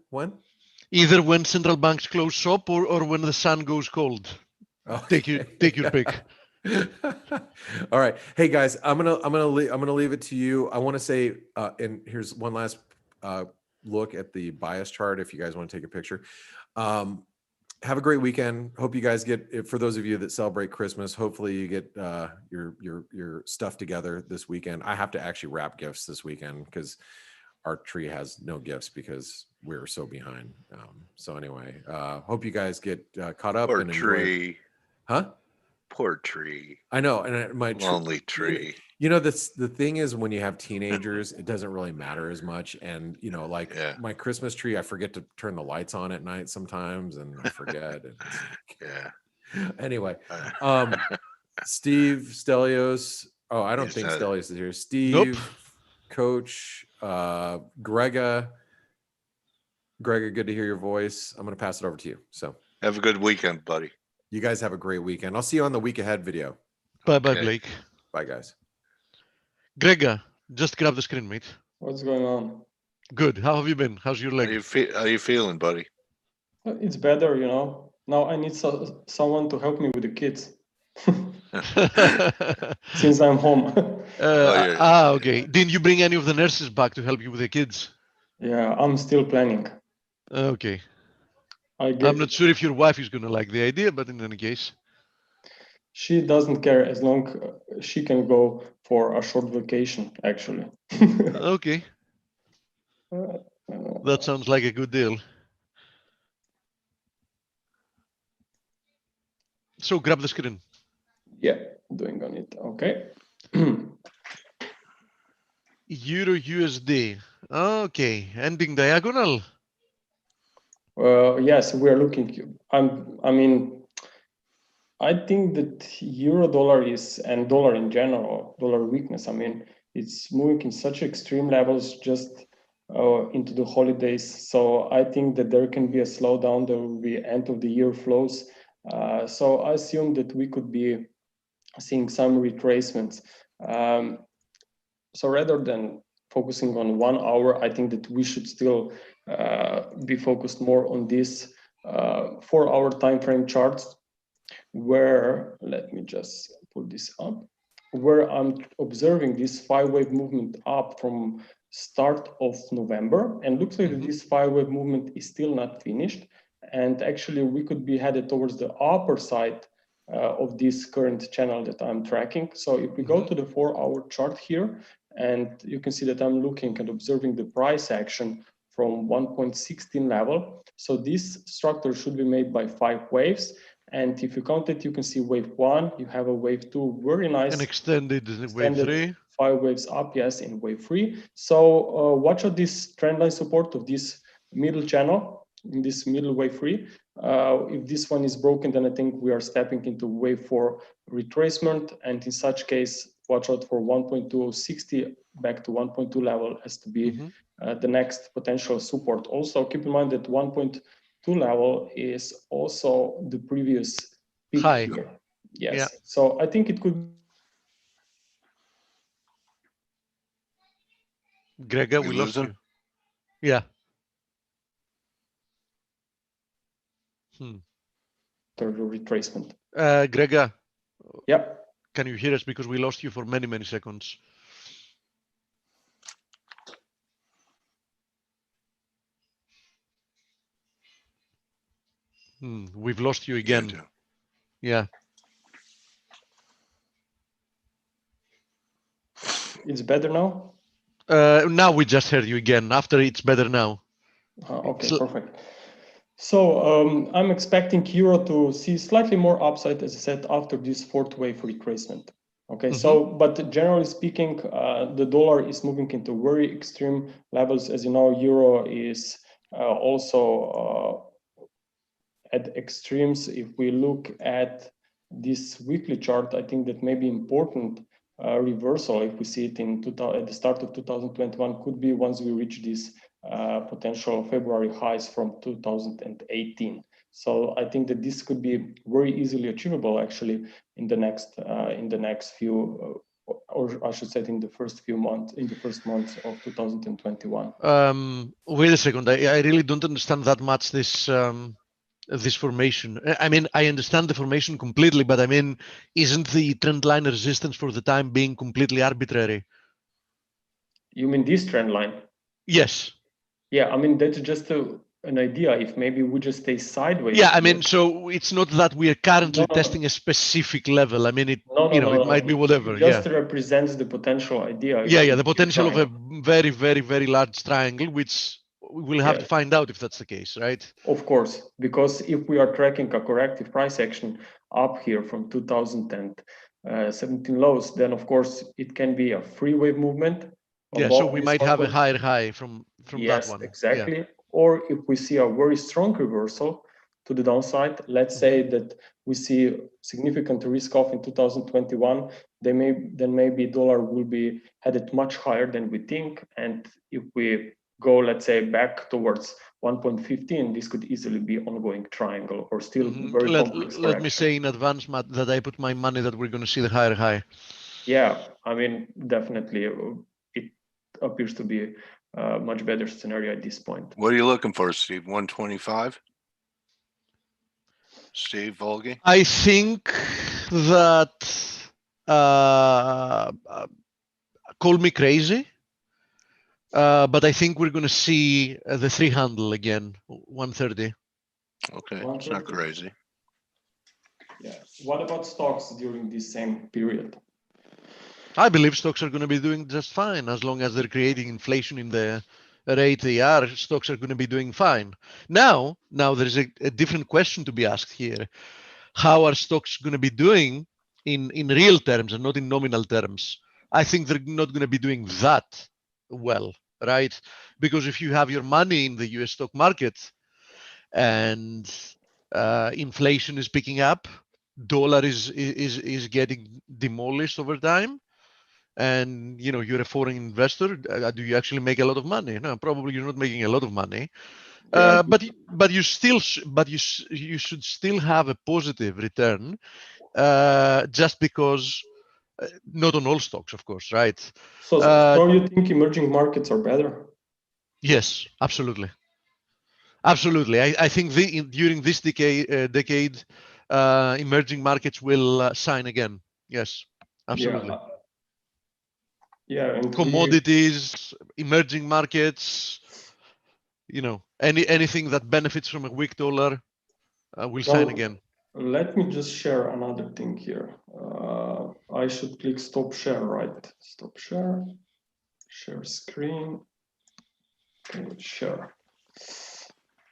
Either when central banks close shop or when the sun goes cold. Okay. Take your pick. All right. Hey guys, I'm gonna leave it to you. I want to say, and here's one last look at the bias chart if you guys want to take a picture. Have a great weekend. Hope you guys get, for those of you that celebrate Christmas, hopefully you get your stuff together this weekend. I have to actually wrap gifts this weekend because our tree has no gifts because we're so behind. So anyway, hope you guys get caught up. Poor and tree. enjoy. Huh? Poor tree. I know, and my lonely tree. The thing is, when you have teenagers, it doesn't really matter as much. And my Christmas tree, I forget to turn the lights on at night sometimes, and I forget. Yeah. Anyway, Steve Stelios. Oh, I don't think Stelios is here. Steve, nope. Coach, Grega, good to hear your voice. I'm going to pass it over to you. So have a good weekend, buddy. You guys have a great weekend. I'll see you on the week ahead video. Bye, Blake. Bye, guys. Grega, just grab the screen, mate. What's going on? Good. How have you been? How's your leg? How you feeling, buddy? It's better, Now I need someone to help me with the kids. Since I'm home. Okay. Didn't you bring any of the nurses back to help you with the kids? Yeah, I'm still planning. Okay. I'm not sure if your wife is going to like the idea, but in any case. She doesn't care as long she can go for a short vacation, actually. Okay. That sounds like a good deal. So grab the screen. Yeah, doing on it. Okay. Euro USD. Okay, ending diagonal. Yes, we are looking. I think that euro dollar and dollar in general, dollar weakness. It's moving in such extreme levels just into the holidays. So I think that there can be a slowdown. There will be end of the year flows. So I assume that we could be seeing some retracements. So rather than focusing on 1 hour, I think that we should still be focused more on this 4-hour time frame charts, where, let me just pull this up, where I'm observing this 5-wave movement up from start of November, and looks like this 5-wave movement is still not finished. And actually we could be headed towards the upper side of this current channel that I'm tracking. So if we go to the 4-hour chart here, and you can see that I'm looking and observing the price action from 1.16 level. So this structure should be made by 5 waves. And if you count it, you can see wave 1, you have a wave 2, very nice. An extended wave 3. 5 waves up, yes, in wave 3. So watch out this trendline support of this middle channel, in this middle wave 3. If this one is broken, then I think we are stepping into wave 4 retracement. And in such case, watch out for 1.2060 back to 1.2 level as to be the next potential support. Also, keep in mind that 1.2 level is also the previous peak high here. Yes. Yeah. So I think it could. Gregor, we lost you. Yeah. Retracement. Gregor. Yeah. Can you hear us? Because we lost you for many, many seconds. We've lost you again. Yeah. It's better now? Now we just heard you again. After it's better now. Okay, perfect. So I'm expecting euro to see slightly more upside, as I said, after this fourth wave retracement. Okay, so, but generally speaking, the dollar is moving into very extreme levels. As you know, euro is also at extremes. If we look at this weekly chart, I think that may be important reversal, if we see it at the start of 2021, could be once we reach these potential February highs from 2018. So I think that this could be very easily achievable actually in the next few, or I should say in the first months of 2021. Wait a second. I really don't understand that much this this formation. I mean, I understand the formation completely, but I mean, isn't the trend line resistance for the time being completely arbitrary? You mean this trend line? Yes. Yeah, I mean, that's just an idea. If maybe we just stay sideways. Yeah, I mean, so it's not that we are currently testing a specific level. I mean, it it might be whatever. It just represents the potential idea. Yeah, the potential of a very, very, very large triangle, which we'll have to find out if that's the case, right? Of course, because if we are tracking a corrective price action up here from 2017 lows, then of course it can be a free wave movement. Yeah, so we might have a higher high from that one. Yes, exactly. Yeah. Or if we see a very strong reversal to the downside, let's say that we see significant risk off in 2021, then maybe dollar will be headed much higher than we think. And if we go, let's say, back towards 1.15, this could easily be ongoing triangle or still very complex. Let me say in advance, Matt, that I put my money that we're going to see the higher high. Yeah, I mean, definitely it appears to be a much better scenario at this point. What are you looking for, Steve? 125? Steve Volge? I think that call me crazy, but I think we're going to see the 3 handle again, 130. Okay, it's not crazy. Yeah. What about stocks during this same period? I believe stocks are going to be doing just fine as long as they're creating inflation in the rate they are. Stocks are going to be doing fine. Now there's a different question to be asked here. How are stocks going to be doing in real terms and not in nominal terms? I think they're not going to be doing that well, right? Because if you have your money in the US stock market and inflation is picking up, dollar is getting demolished over time, and you're a foreign investor, do you actually make a lot of money? No, probably you're not making a lot of money. But you should still have a positive return, just because not on all stocks, of course, right? So you think emerging markets are better? Yes, absolutely. Absolutely. I think during this decade, emerging markets will shine again. Yes, absolutely. Yeah, and commodities, emerging markets, anything that benefits from a weak dollar will shine again. Let me just share another thing here. I should click stop share, right? Stop share, share screen, and share.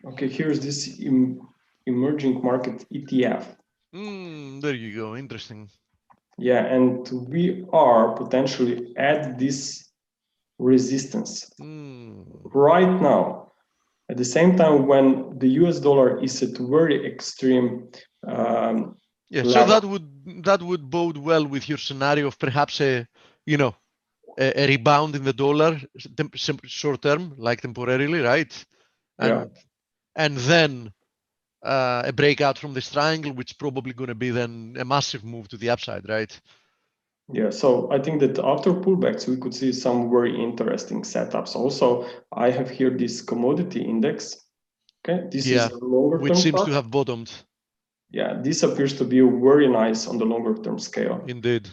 Okay, here's this emerging market ETF. There you go, interesting. Yeah, and we are potentially at this resistance right now. At the same time, when the US dollar is at very extreme Yeah, level. so that would bode well with your scenario of perhaps a rebound in the dollar short term, like temporarily, right? And then a breakout from this triangle, which is probably going to be then a massive move to the upside, right? Yeah, so I think that after pullbacks, we could see some very interesting setups. Also, I have here this commodity index. Okay, this is a longer which term seems chart. to have bottomed. Yeah, this appears to be very nice on the longer term scale. Indeed.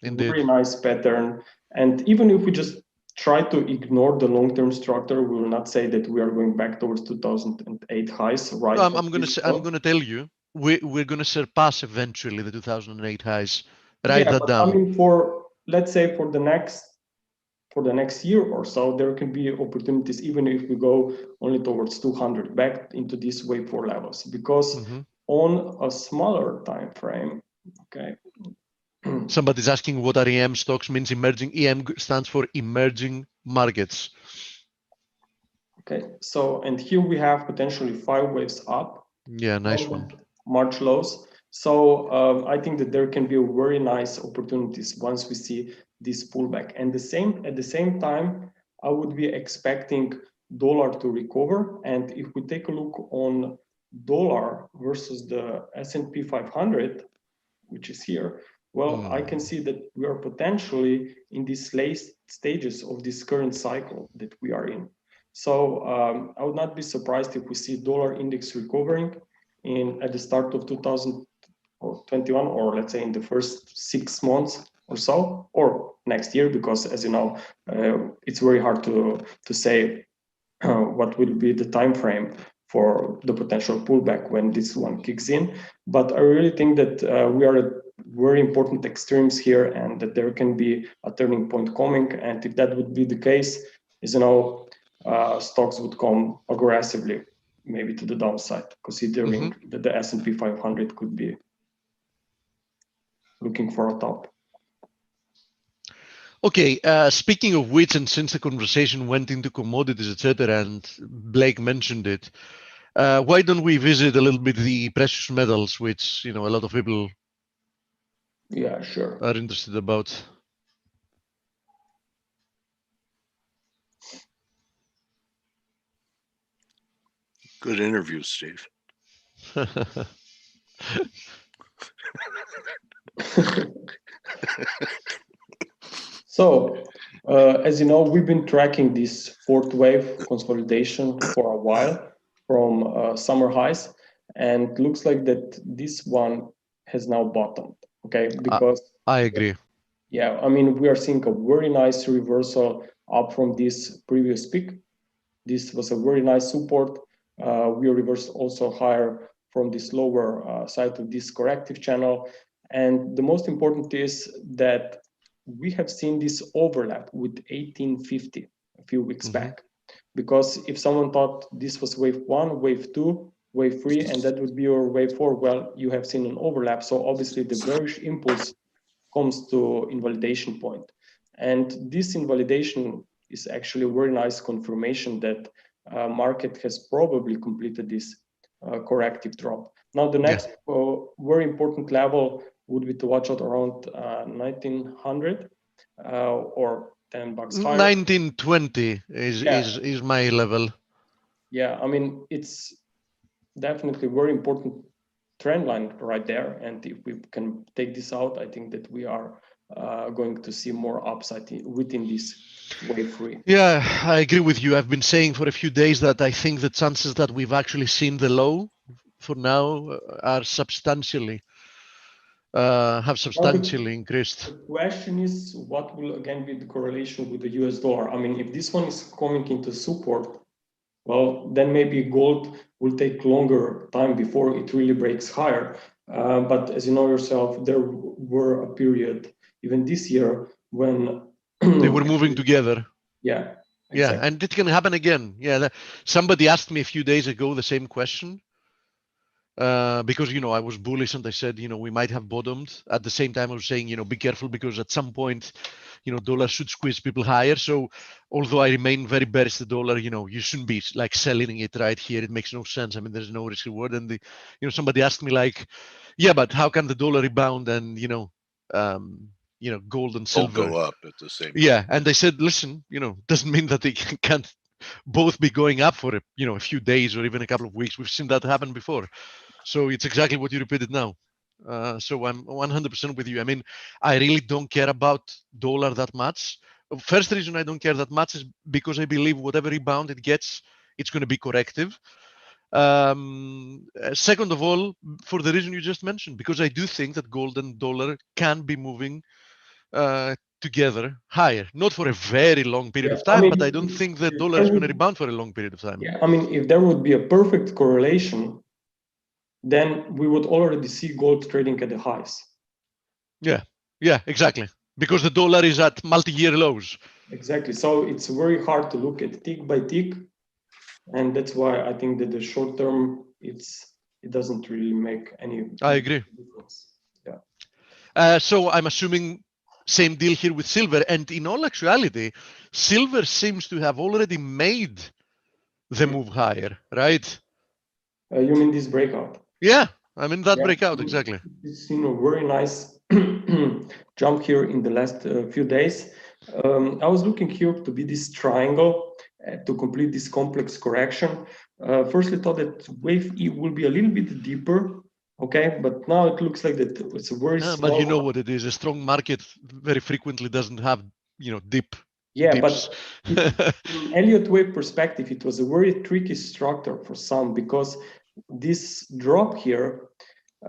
Very nice pattern. And even if we just try to ignore the long-term structure, we will not say that we are going back towards 2008 highs, right? No, I'm going to tell you, we're going to surpass eventually the 2008 highs. Write that down. I mean, let's say for the next year or so, there can be opportunities, even if we go only towards 200 back into these wave 4 levels, because on a smaller time frame, okay. Somebody's asking what are EM stocks means. Emerging. EM stands for emerging markets. Okay, so and here we have potentially 5 waves up. Yeah, nice one. March lows. So I think that there can be very nice opportunities once we see this pullback. And at the same time, I would be expecting dollar to recover. And if we take a look on dollar versus the S&P 500, which is here, well, I can see that we are potentially in these late stages of this current cycle that we are in. So I would not be surprised if we see dollar index recovering at the start of 2021, or let's say in the first 6 months or so, or next year, because as you know, it's very hard to say what will be the time frame for the potential pullback when this one kicks in. But I really think that we are at very important extremes here, and that there can be a turning point coming. And if that would be the case, as you know, stocks would come aggressively, maybe to the downside, considering that the S&P 500 could be looking for a top. Okay, speaking of which, and since the conversation went into commodities, etc., and Blake mentioned it, why don't we visit a little bit the precious metals, which a lot of people are interested about. Good interview, Steve. So, as you know, we've been tracking this fourth wave consolidation for a while from summer highs, and it looks like that this one has now bottomed. Okay, because I agree. Yeah, I mean, we are seeing a very nice reversal up from this previous peak. This was a very nice support. We reversed also higher from this lower side of this corrective channel. And the most important is that we have seen this overlap with 1850 a few weeks back. Because if someone thought this was wave 1, wave 2, wave 3, and that would be your wave 4, well, you have seen an overlap. So obviously the bearish impulse comes to invalidation point. And this invalidation is actually a very nice confirmation that market has probably completed this corrective drop. Now, the next very important level would be to watch out around 1900 or $10 higher. 1920 is my level. Yeah, I mean, it's definitely a very important trend line right there. And if we can take this out, I think that we are going to see more upside within this wave 3. Yeah, I agree with you. I've been saying for a few days that I think the chances that we've actually seen the low for now are substantially increased. The question is, what will again be the correlation with the US dollar? I mean, if this one is coming into support, well, then maybe gold will take longer time before it really breaks higher. But as you know yourself, there were a period, even this year, when they were moving together. Yeah. Exactly. Yeah, and it can happen again. Yeah, somebody asked me a few days ago the same question. because, you know, I was bullish and I said, you know, we might have bottomed. At the same time, I was saying, you know, be careful because at some point, you know, dollar should squeeze people higher. So although I remain very bearish the dollar, you know, you shouldn't be like selling it right here. It makes no sense. I mean, there's no risk reward. And you know, somebody asked me like, yeah, but how can the dollar rebound and, you know, gold and silver go up at the same time? Yeah, and I said, listen, you know, doesn't mean that they can't both be going up for a few days or even a couple of weeks. We've seen that happen before. So it's exactly what you repeated now. So I'm 100% with you. I mean, I really don't care about dollar that much. First reason I don't care that much is because I believe whatever rebound it gets, it's going to be corrective. Second of all, for the reason you just mentioned, because I do think that gold and dollar can be moving together higher, not for a very long period of time, but I don't think the dollar is going to rebound for a long period of time. Yeah, I mean, if there would be a perfect correlation, then we would already see gold trading at the highs. Yeah, exactly. Because the dollar is at multi-year lows. Exactly. So it's very hard to look at tick by tick. And that's why I think that the short term, it doesn't really make any I agree. difference. Yeah. So I'm assuming same deal here with silver. And in all actuality, silver seems to have already made the move higher, right? You mean this breakout? Yeah, I mean that breakout, exactly. It's very nice jump here in the last few days. I was looking here to be this triangle to complete this complex correction. Firstly, thought that wave E will be a little bit deeper. Okay, but now it looks like that it's a very small. But you know what it is. A strong market very frequently doesn't have, dip. Yeah, dips. But from Elliott wave perspective, it was a very tricky structure for some because this drop here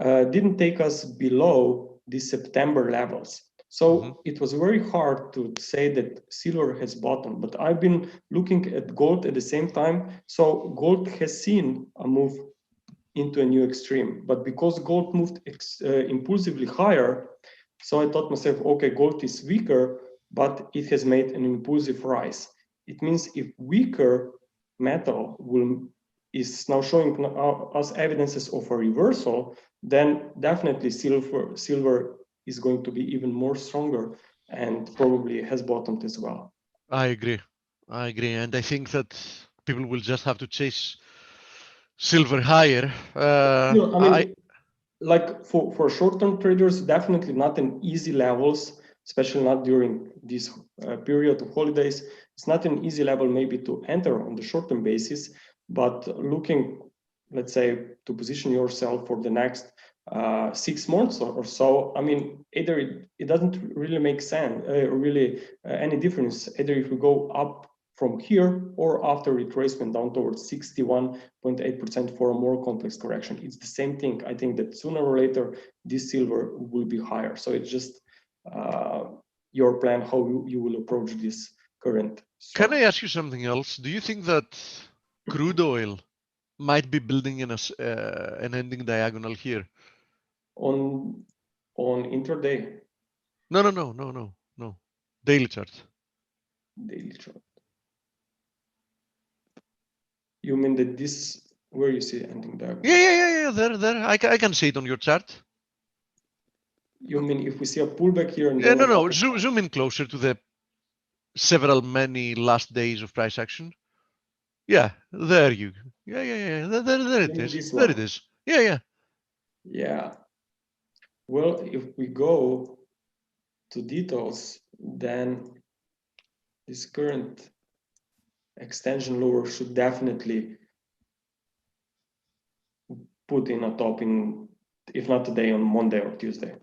didn't take us below the September levels. So it was very hard to say that silver has bottomed, but I've been looking at gold at the same time. So gold has seen a move into a new extreme, but because gold moved impulsively higher, so I thought myself, okay, gold is weaker, but it has made an impulsive rise. It means if weaker metal is now showing us evidences of a reversal, then definitely silver is going to be even more stronger and probably has bottomed as well. I agree. And I think that people will just have to chase silver higher. Like for short-term traders, definitely not an easy levels, especially not during this period of holidays. It's not an easy level maybe to enter on the short-term basis, but looking, let's say, to position yourself for the next 6 months or so, I mean, either it doesn't really make sense, any difference, either if we go up from here or after retracement down towards 61.8% for a more complex correction. It's the same thing. I think that sooner or later, this silver will be higher. So it's just your plan, how you will approach this current structure. Can I ask you something else? Do you think that crude oil might be building in an ending diagonal here? On intraday? No. Daily chart. Daily chart. You mean that this, where you see ending diagonal? Yeah. There. I can see it on your chart. You mean if we see a pullback here? And no. Zoom in closer to the many last days of price action. Yeah, there you. Yeah. There it is. There it is. Yeah. Yeah. Well, if we go to details, then this current extension lower should definitely put in a top in, if not today, on Monday or Tuesday.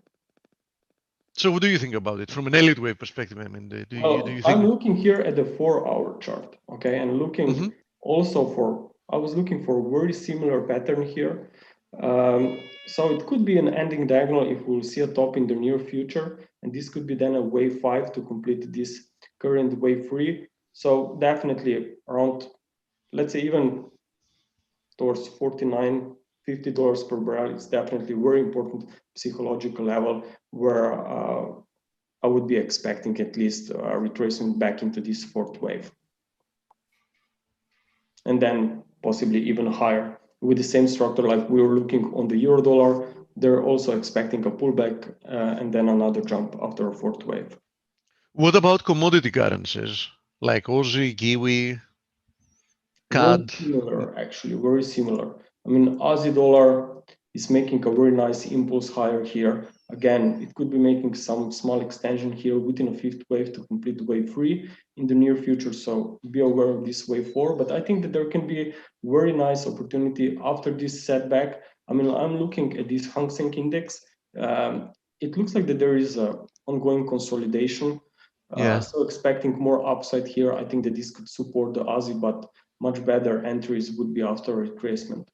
So what do you think about it from an Elliott wave perspective? I mean, do you think? I'm looking here at the 4-hour chart, okay, and looking also I was looking for a very similar pattern here. So it could be an ending diagonal if we'll see a top in the near future, and this could be then a wave 5 to complete this current wave 3. So definitely around, let's say even towards $49-50 per barrel, it's definitely a very important psychological level where I would be expecting at least a retracement back into this fourth wave. And then possibly even higher with the same structure like we were looking on the euro dollar, they're also expecting a pullback and then another jump after a fourth wave. What about commodity currencies like Aussie, Kiwi, CAD? Very similar, actually, very similar. I mean, Aussie dollar is making a very nice impulse higher here. Again, it could be making some small extension here within a fifth wave to complete wave 3 in the near future. So be aware of this wave 4. But I think that there can be a very nice opportunity after this setback. I mean, I'm looking at this Hang Seng index. It looks like that there is an ongoing consolidation. So expecting more upside here. I think that this could support the Aussie, but much better entries would be after retracement.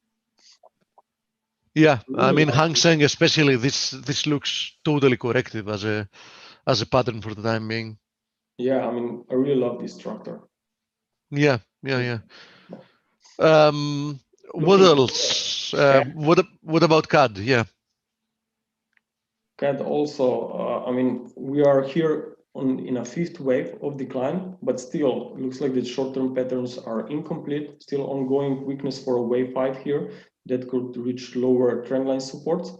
Yeah, I mean Hang Seng especially, this looks totally corrective as a pattern for the time being. Yeah, I mean I really love this structure. Yeah. What else? What about CAD? Yeah. CAD also. I mean we are here in a fifth wave of decline, but still looks like the short-term patterns are incomplete. Still ongoing weakness for a wave 5 here that could reach lower trendline supports.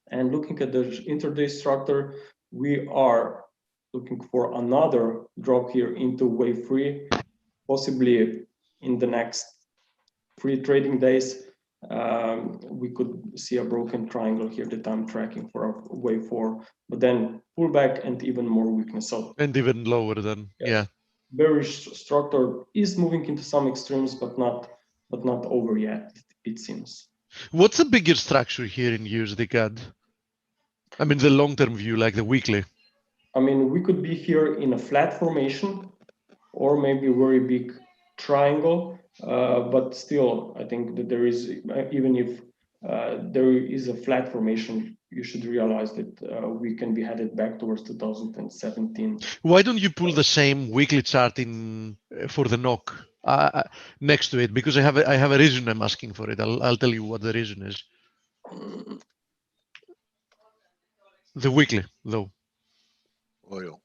And looking at the intraday structure, we are looking for another drop here into wave 3, possibly in the next 3 trading days. We could see a broken triangle here that I'm tracking for a wave 4, but then pullback and even more weakness. So and even lower than bearish structure is moving into some extremes, but not over yet, it seems. What's the bigger structure here in USD CAD? I mean the long-term view, like the weekly. I mean, we could be here in a flat formation or maybe a very big triangle, but still, I think that there is, even if there is a flat formation, you should realize that we can be headed back towards 2017. Why don't you pull the same weekly chart in for the NOK next to it? Because I have a reason I'm asking for it. I'll tell you what the reason is. The weekly, though. Oil.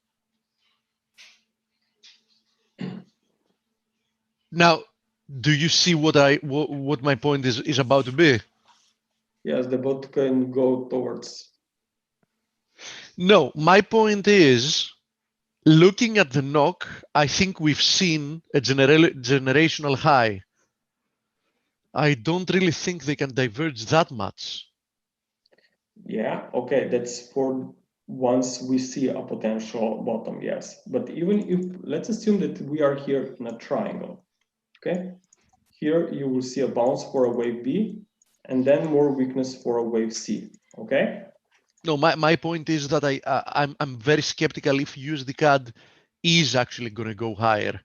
Now, do you see what my point is about to be? Yes, the bot can go towards. No, my point is, looking at the NOK, I think we've seen a generational high. I don't really think they can diverge that much. Yeah, okay, that's for once we see a potential bottom, yes. But even if, let's assume that we are here in a triangle, okay? Here you will see a bounce for a wave B and then more weakness for a wave C, okay? No, my point is that I'm very skeptical if USD CAD is actually going to go higher.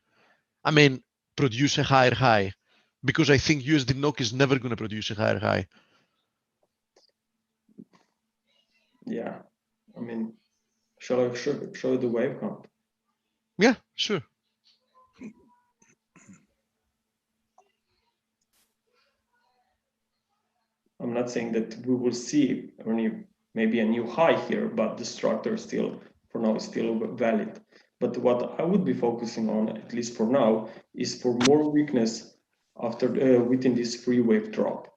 I mean, produce a higher high, because I think USD NOK is never going to produce a higher high. Yeah, I mean, shall I show the wave count? Yeah, sure. I'm not saying that we will see maybe a new high here, but the structure still, for now, is still valid. But what I would be focusing on, at least for now, is for more weakness after within this free wave drop.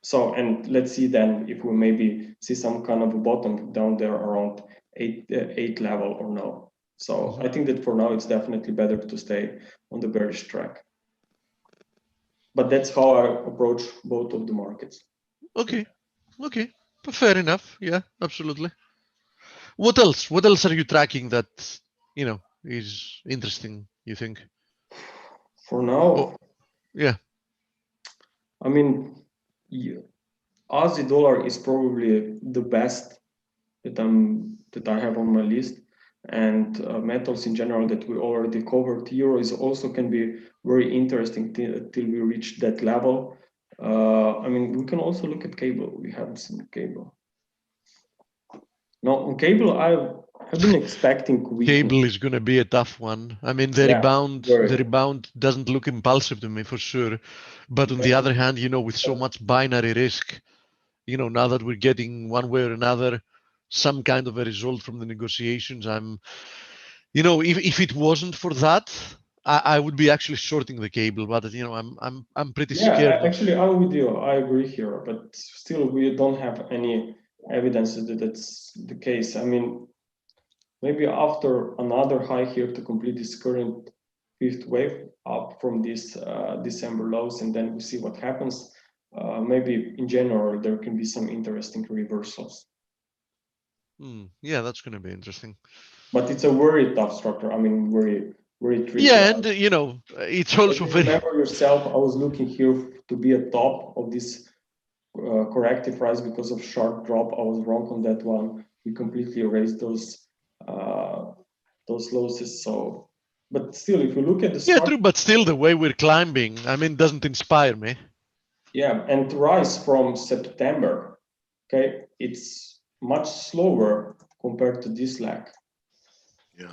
So, and let's see then if we maybe see some kind of a bottom down there around 8 level or no. So I think that for now, it's definitely better to stay on the bearish track. But that's how I approach both of the markets. Okay, fair enough. Yeah, absolutely. What else? What else are you tracking that is interesting, you think? For now, yeah. I mean, Aussie dollar is probably the best that I have on my list, and metals in general that we already covered. Euro is also can be very interesting till we reach that level. I mean, we can also look at cable. We have some cable. Now on cable, I've been expecting cable is going to be a tough one. I mean, the rebound doesn't look impulsive to me for sure. But on the other hand, with so much binary risk, now that we're getting one way or another some kind of a result from the negotiations, I'm, if it wasn't for that, I would be actually shorting the cable, but I'm pretty scared. Yeah, actually, I'm with you. I agree here, but still, we don't have any evidence that that's the case. I mean, maybe after another high here to complete this current fifth wave up from this December lows, and then we see what happens. Maybe in January there can be some interesting reversals. Yeah, that's going to be interesting. But it's a very tough structure. I mean, very tricky. Yeah, and it's also very. Remember yourself, I was looking here to be a top of this corrective rise because of sharp drop. I was wrong on that one. We completely erased those losses. So, but still, if you look at the yeah, true, but still the way we're climbing, I mean, doesn't inspire me. Yeah, and rise from September, okay, it's much slower compared to this lag. Yeah.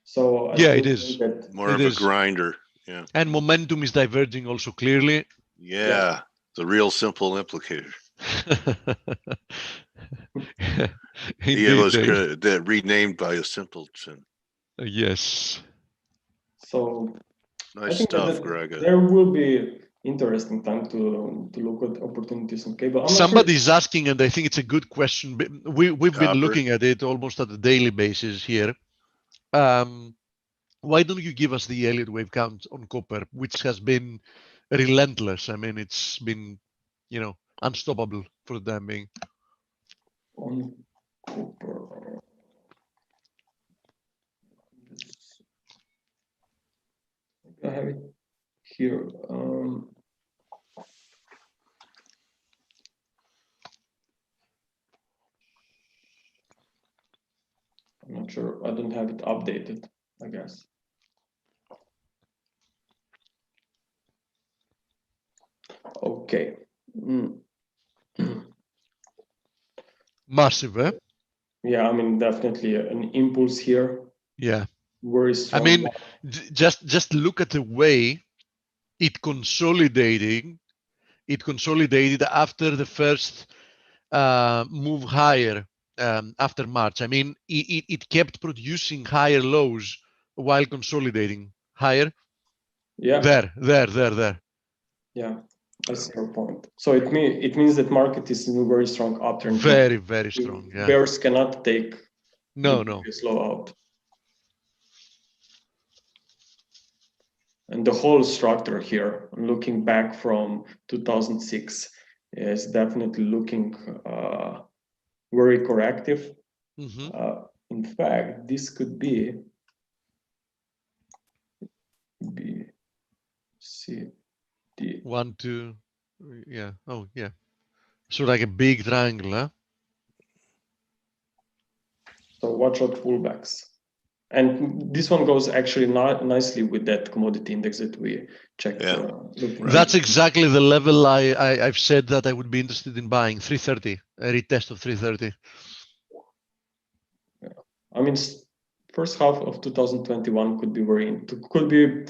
So yeah, it is more of a grinder. Yeah. And momentum is diverging also clearly. Yeah. The real simple implicator. It was renamed by a simpleton. Yes. So nice stuff, Greg. There will be interesting time to look at opportunities on cable. Somebody is asking, and I think it's a good question. We've been looking at it almost at a daily basis here. Why don't you give us the Elliott wave count on copper, which has been relentless? I mean, it's been, unstoppable for the time being. On copper. I have it here. I'm not sure. I don't have it updated, I guess. Okay. Massive, eh? Yeah, I mean, definitely an impulse here. Yeah. Very strong. I mean, just look at the way it consolidated after the first move higher after March. I mean, it kept producing higher lows while consolidating higher. Yeah. There. Yeah, I see your point. So it means that market is in a very strong upturn. Very, very strong. Yeah. Bears cannot take no slow out. And the whole structure here, looking back from 2006, is definitely looking very corrective. In fact, this could be B, C, D. 1, 2, yeah. Oh, yeah. So like a big triangle, huh? So watch out pullbacks. And this one goes actually nicely with that commodity index that we checked. Yeah. That's exactly the level I've said that I would be interested in buying, 330, a retest of 330. Yeah. I mean, first half of 2021 could be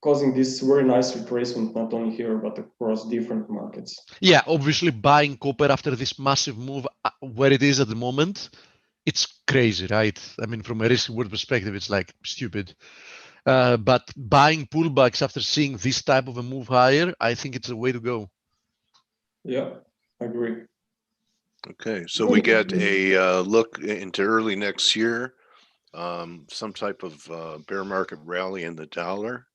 causing this very nice retracement, not only here, but across different markets. Yeah, obviously buying copper after this massive move where it is at the moment, it's crazy, right? I mean, from a risk reward perspective, it's like stupid. But buying pullbacks after seeing this type of a move higher, I think it's the way to go. Yeah, I agree. Okay, so we get a look into early next year, some type of bear market rally in the dollar,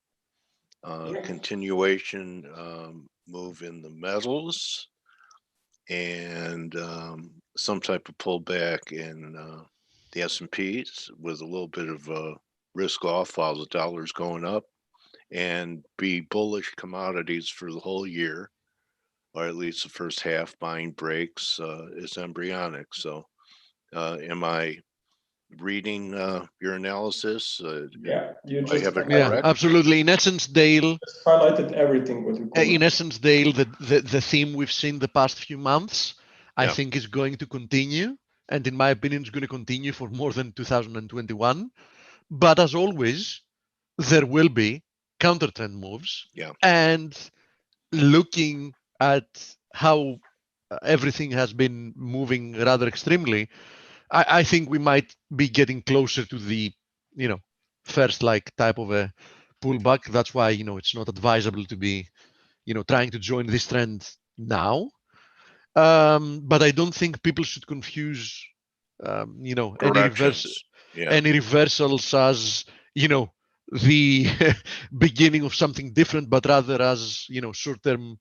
continuation move in the metals, and some type of pullback in the S&Ps with a little bit of risk off while the dollar's going up, and be bullish commodities for the whole year, or at least the first half. Buying breaks is embryonic. So am I reading your analysis? Yeah, you just absolutely. In essence, Dale just highlighted everything what we call in essence, Dale, the theme we've seen the past few months, I think is going to continue, and in my opinion, is going to continue for more than 2021. But as always, there will be counter trend moves. Yeah. And looking at how everything has been moving rather extremely, I think we might be getting closer to the, first like type of a pullback. That's why, it's not advisable to be, trying to join this trend now. But I don't think people should confuse, Corrections. any reversals as, the beginning of something different, but rather as, short-term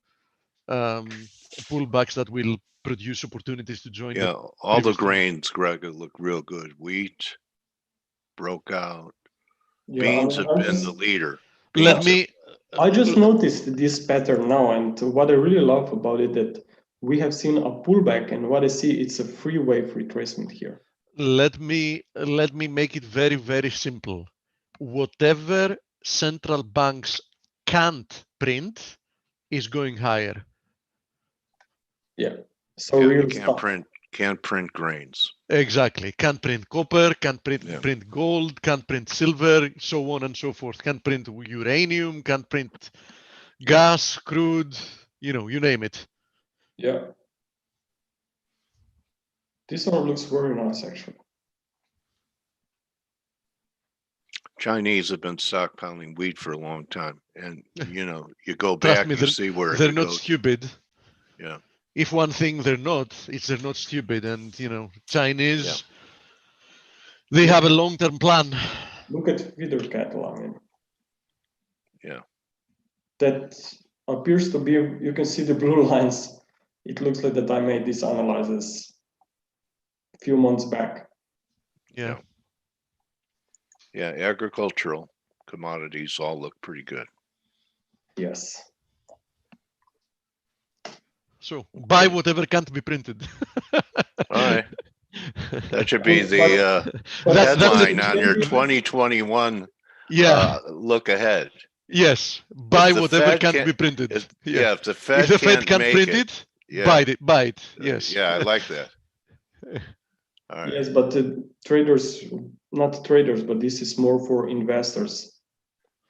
pullbacks that will produce opportunities to join. Yeah, all the grains, Greg, look real good. Wheat broke out. Yeah, Beans have been the leader. I just noticed this pattern now, and what I really love about it that we have seen a pullback, and what I see, it's a free wave retracement here. Let me make it very, very simple. Whatever central banks can't print is going higher. Yeah. So real can't print grains. Exactly. Can't print copper, can't print gold, can't print silver, so on and so forth. Can't print uranium, can't print gas, crude, you name it. Yeah. This one looks very nice, actually. Chinese have been stockpiling wheat for a long time, and you go back and see where they're not stupid. Yeah. If one thing they're not, it's they're not stupid, and Chinese, they have a long-term plan. Look at feeder cattle. I mean, yeah, that appears to be. You can see the blue lines. It looks like that I made these analysis a few months back. Yeah. Yeah, agricultural commodities all look pretty good. Yes. So buy whatever can't be printed. All right. That should be the headline on your 2021 look ahead. Yes, buy whatever can't be printed. If the Fed can't print it, buy it. Yes. Yeah, I like that. All right. Yes, but traders, not traders, but this is more for investors,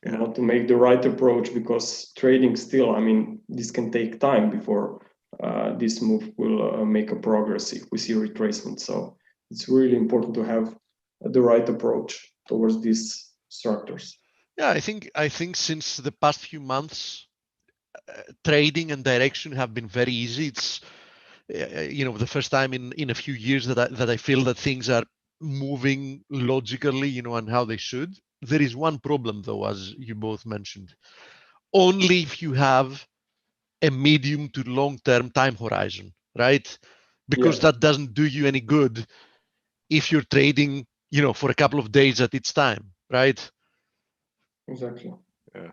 to make the right approach, because trading still, I mean, this can take time before this move will make a progress if we see retracement. So it's really important to have the right approach towards these structures. Yeah, I think since the past few months, trading and direction have been very easy. It's the first time in a few years that I feel that things are moving logically, and how they should. There is one problem though, as you both mentioned. Only if you have a medium to long-term time horizon, right? Because that doesn't do you any good if you're trading, for a couple of days at each time, right? Exactly. Yeah.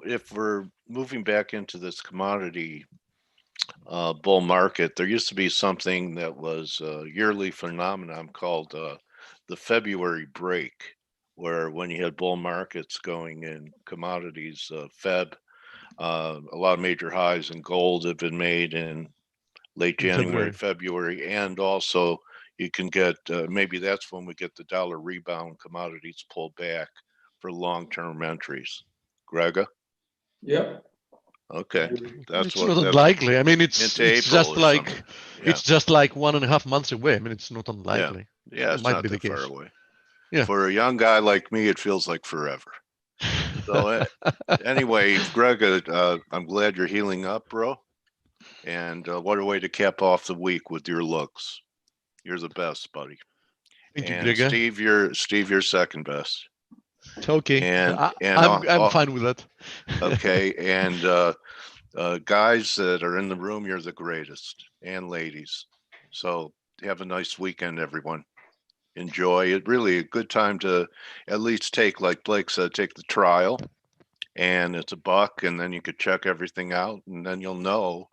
If we're moving back into this commodity bull market, there used to be something that was a yearly phenomenon called the February break, where when you had bull markets going in commodities, Feb, a lot of major highs in gold have been made in late January, February, and also you can get maybe that's when we get the dollar rebound, commodities pull back for long-term entries. Grega? Yeah. Okay, it's not unlikely. I mean, it's just like it's just like 1.5 months away. I mean, it's not unlikely. Yeah, it's not that far away. Yeah. For a young guy like me, it feels like forever. So anyway, Greg, I'm glad you're healing up, bro. And what a way to cap off the week with your looks. You're the best, buddy. Thank you, Greg. Steve, you're second best. Okay. And I'm fine with that. Okay, and guys that are in the room, you're the greatest, and ladies. So have a nice weekend, everyone. Enjoy it. Really a good time to at least take, like Blake said, take the trial, and it's $1, and then you could check everything out, and then you'll know,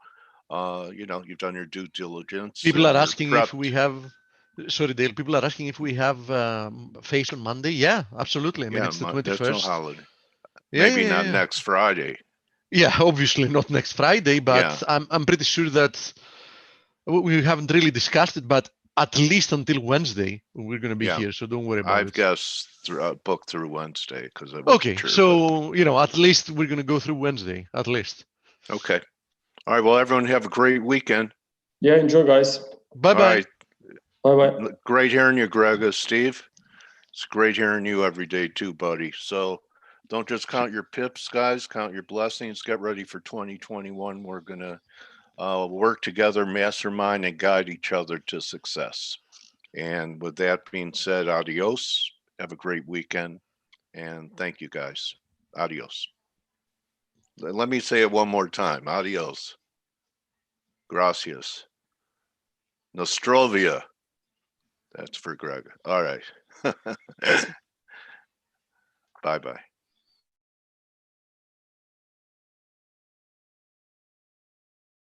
you've done your due diligence. People are asking if we have. Sorry, Dale. People are asking if we have face on Monday. Yeah, absolutely. I mean, it's the 21st. That's no holiday. Maybe not next Friday. Yeah, obviously not next Friday, but I'm pretty sure that we haven't really discussed it, but at least until Wednesday we're going to be here, so don't worry about it. I've guessed booked through Wednesday because okay. Sure, so at least we're going to go through Wednesday at least. Okay. All right. Well, everyone have a great weekend. Yeah. Enjoy, guys. Bye bye. Bye bye. Great hearing you, Greg. Steve. It's great hearing you every day too, buddy. So don't just count your pips, guys. Count your blessings. Get ready for 2021. We're going to work together, mastermind, and guide each other to success. And with that being said, adios. Have a great weekend. And thank you, guys. Adios. Let me say it one more time. Adios. Gracias. Nostrovia. That's for Greg. All right. Bye-bye.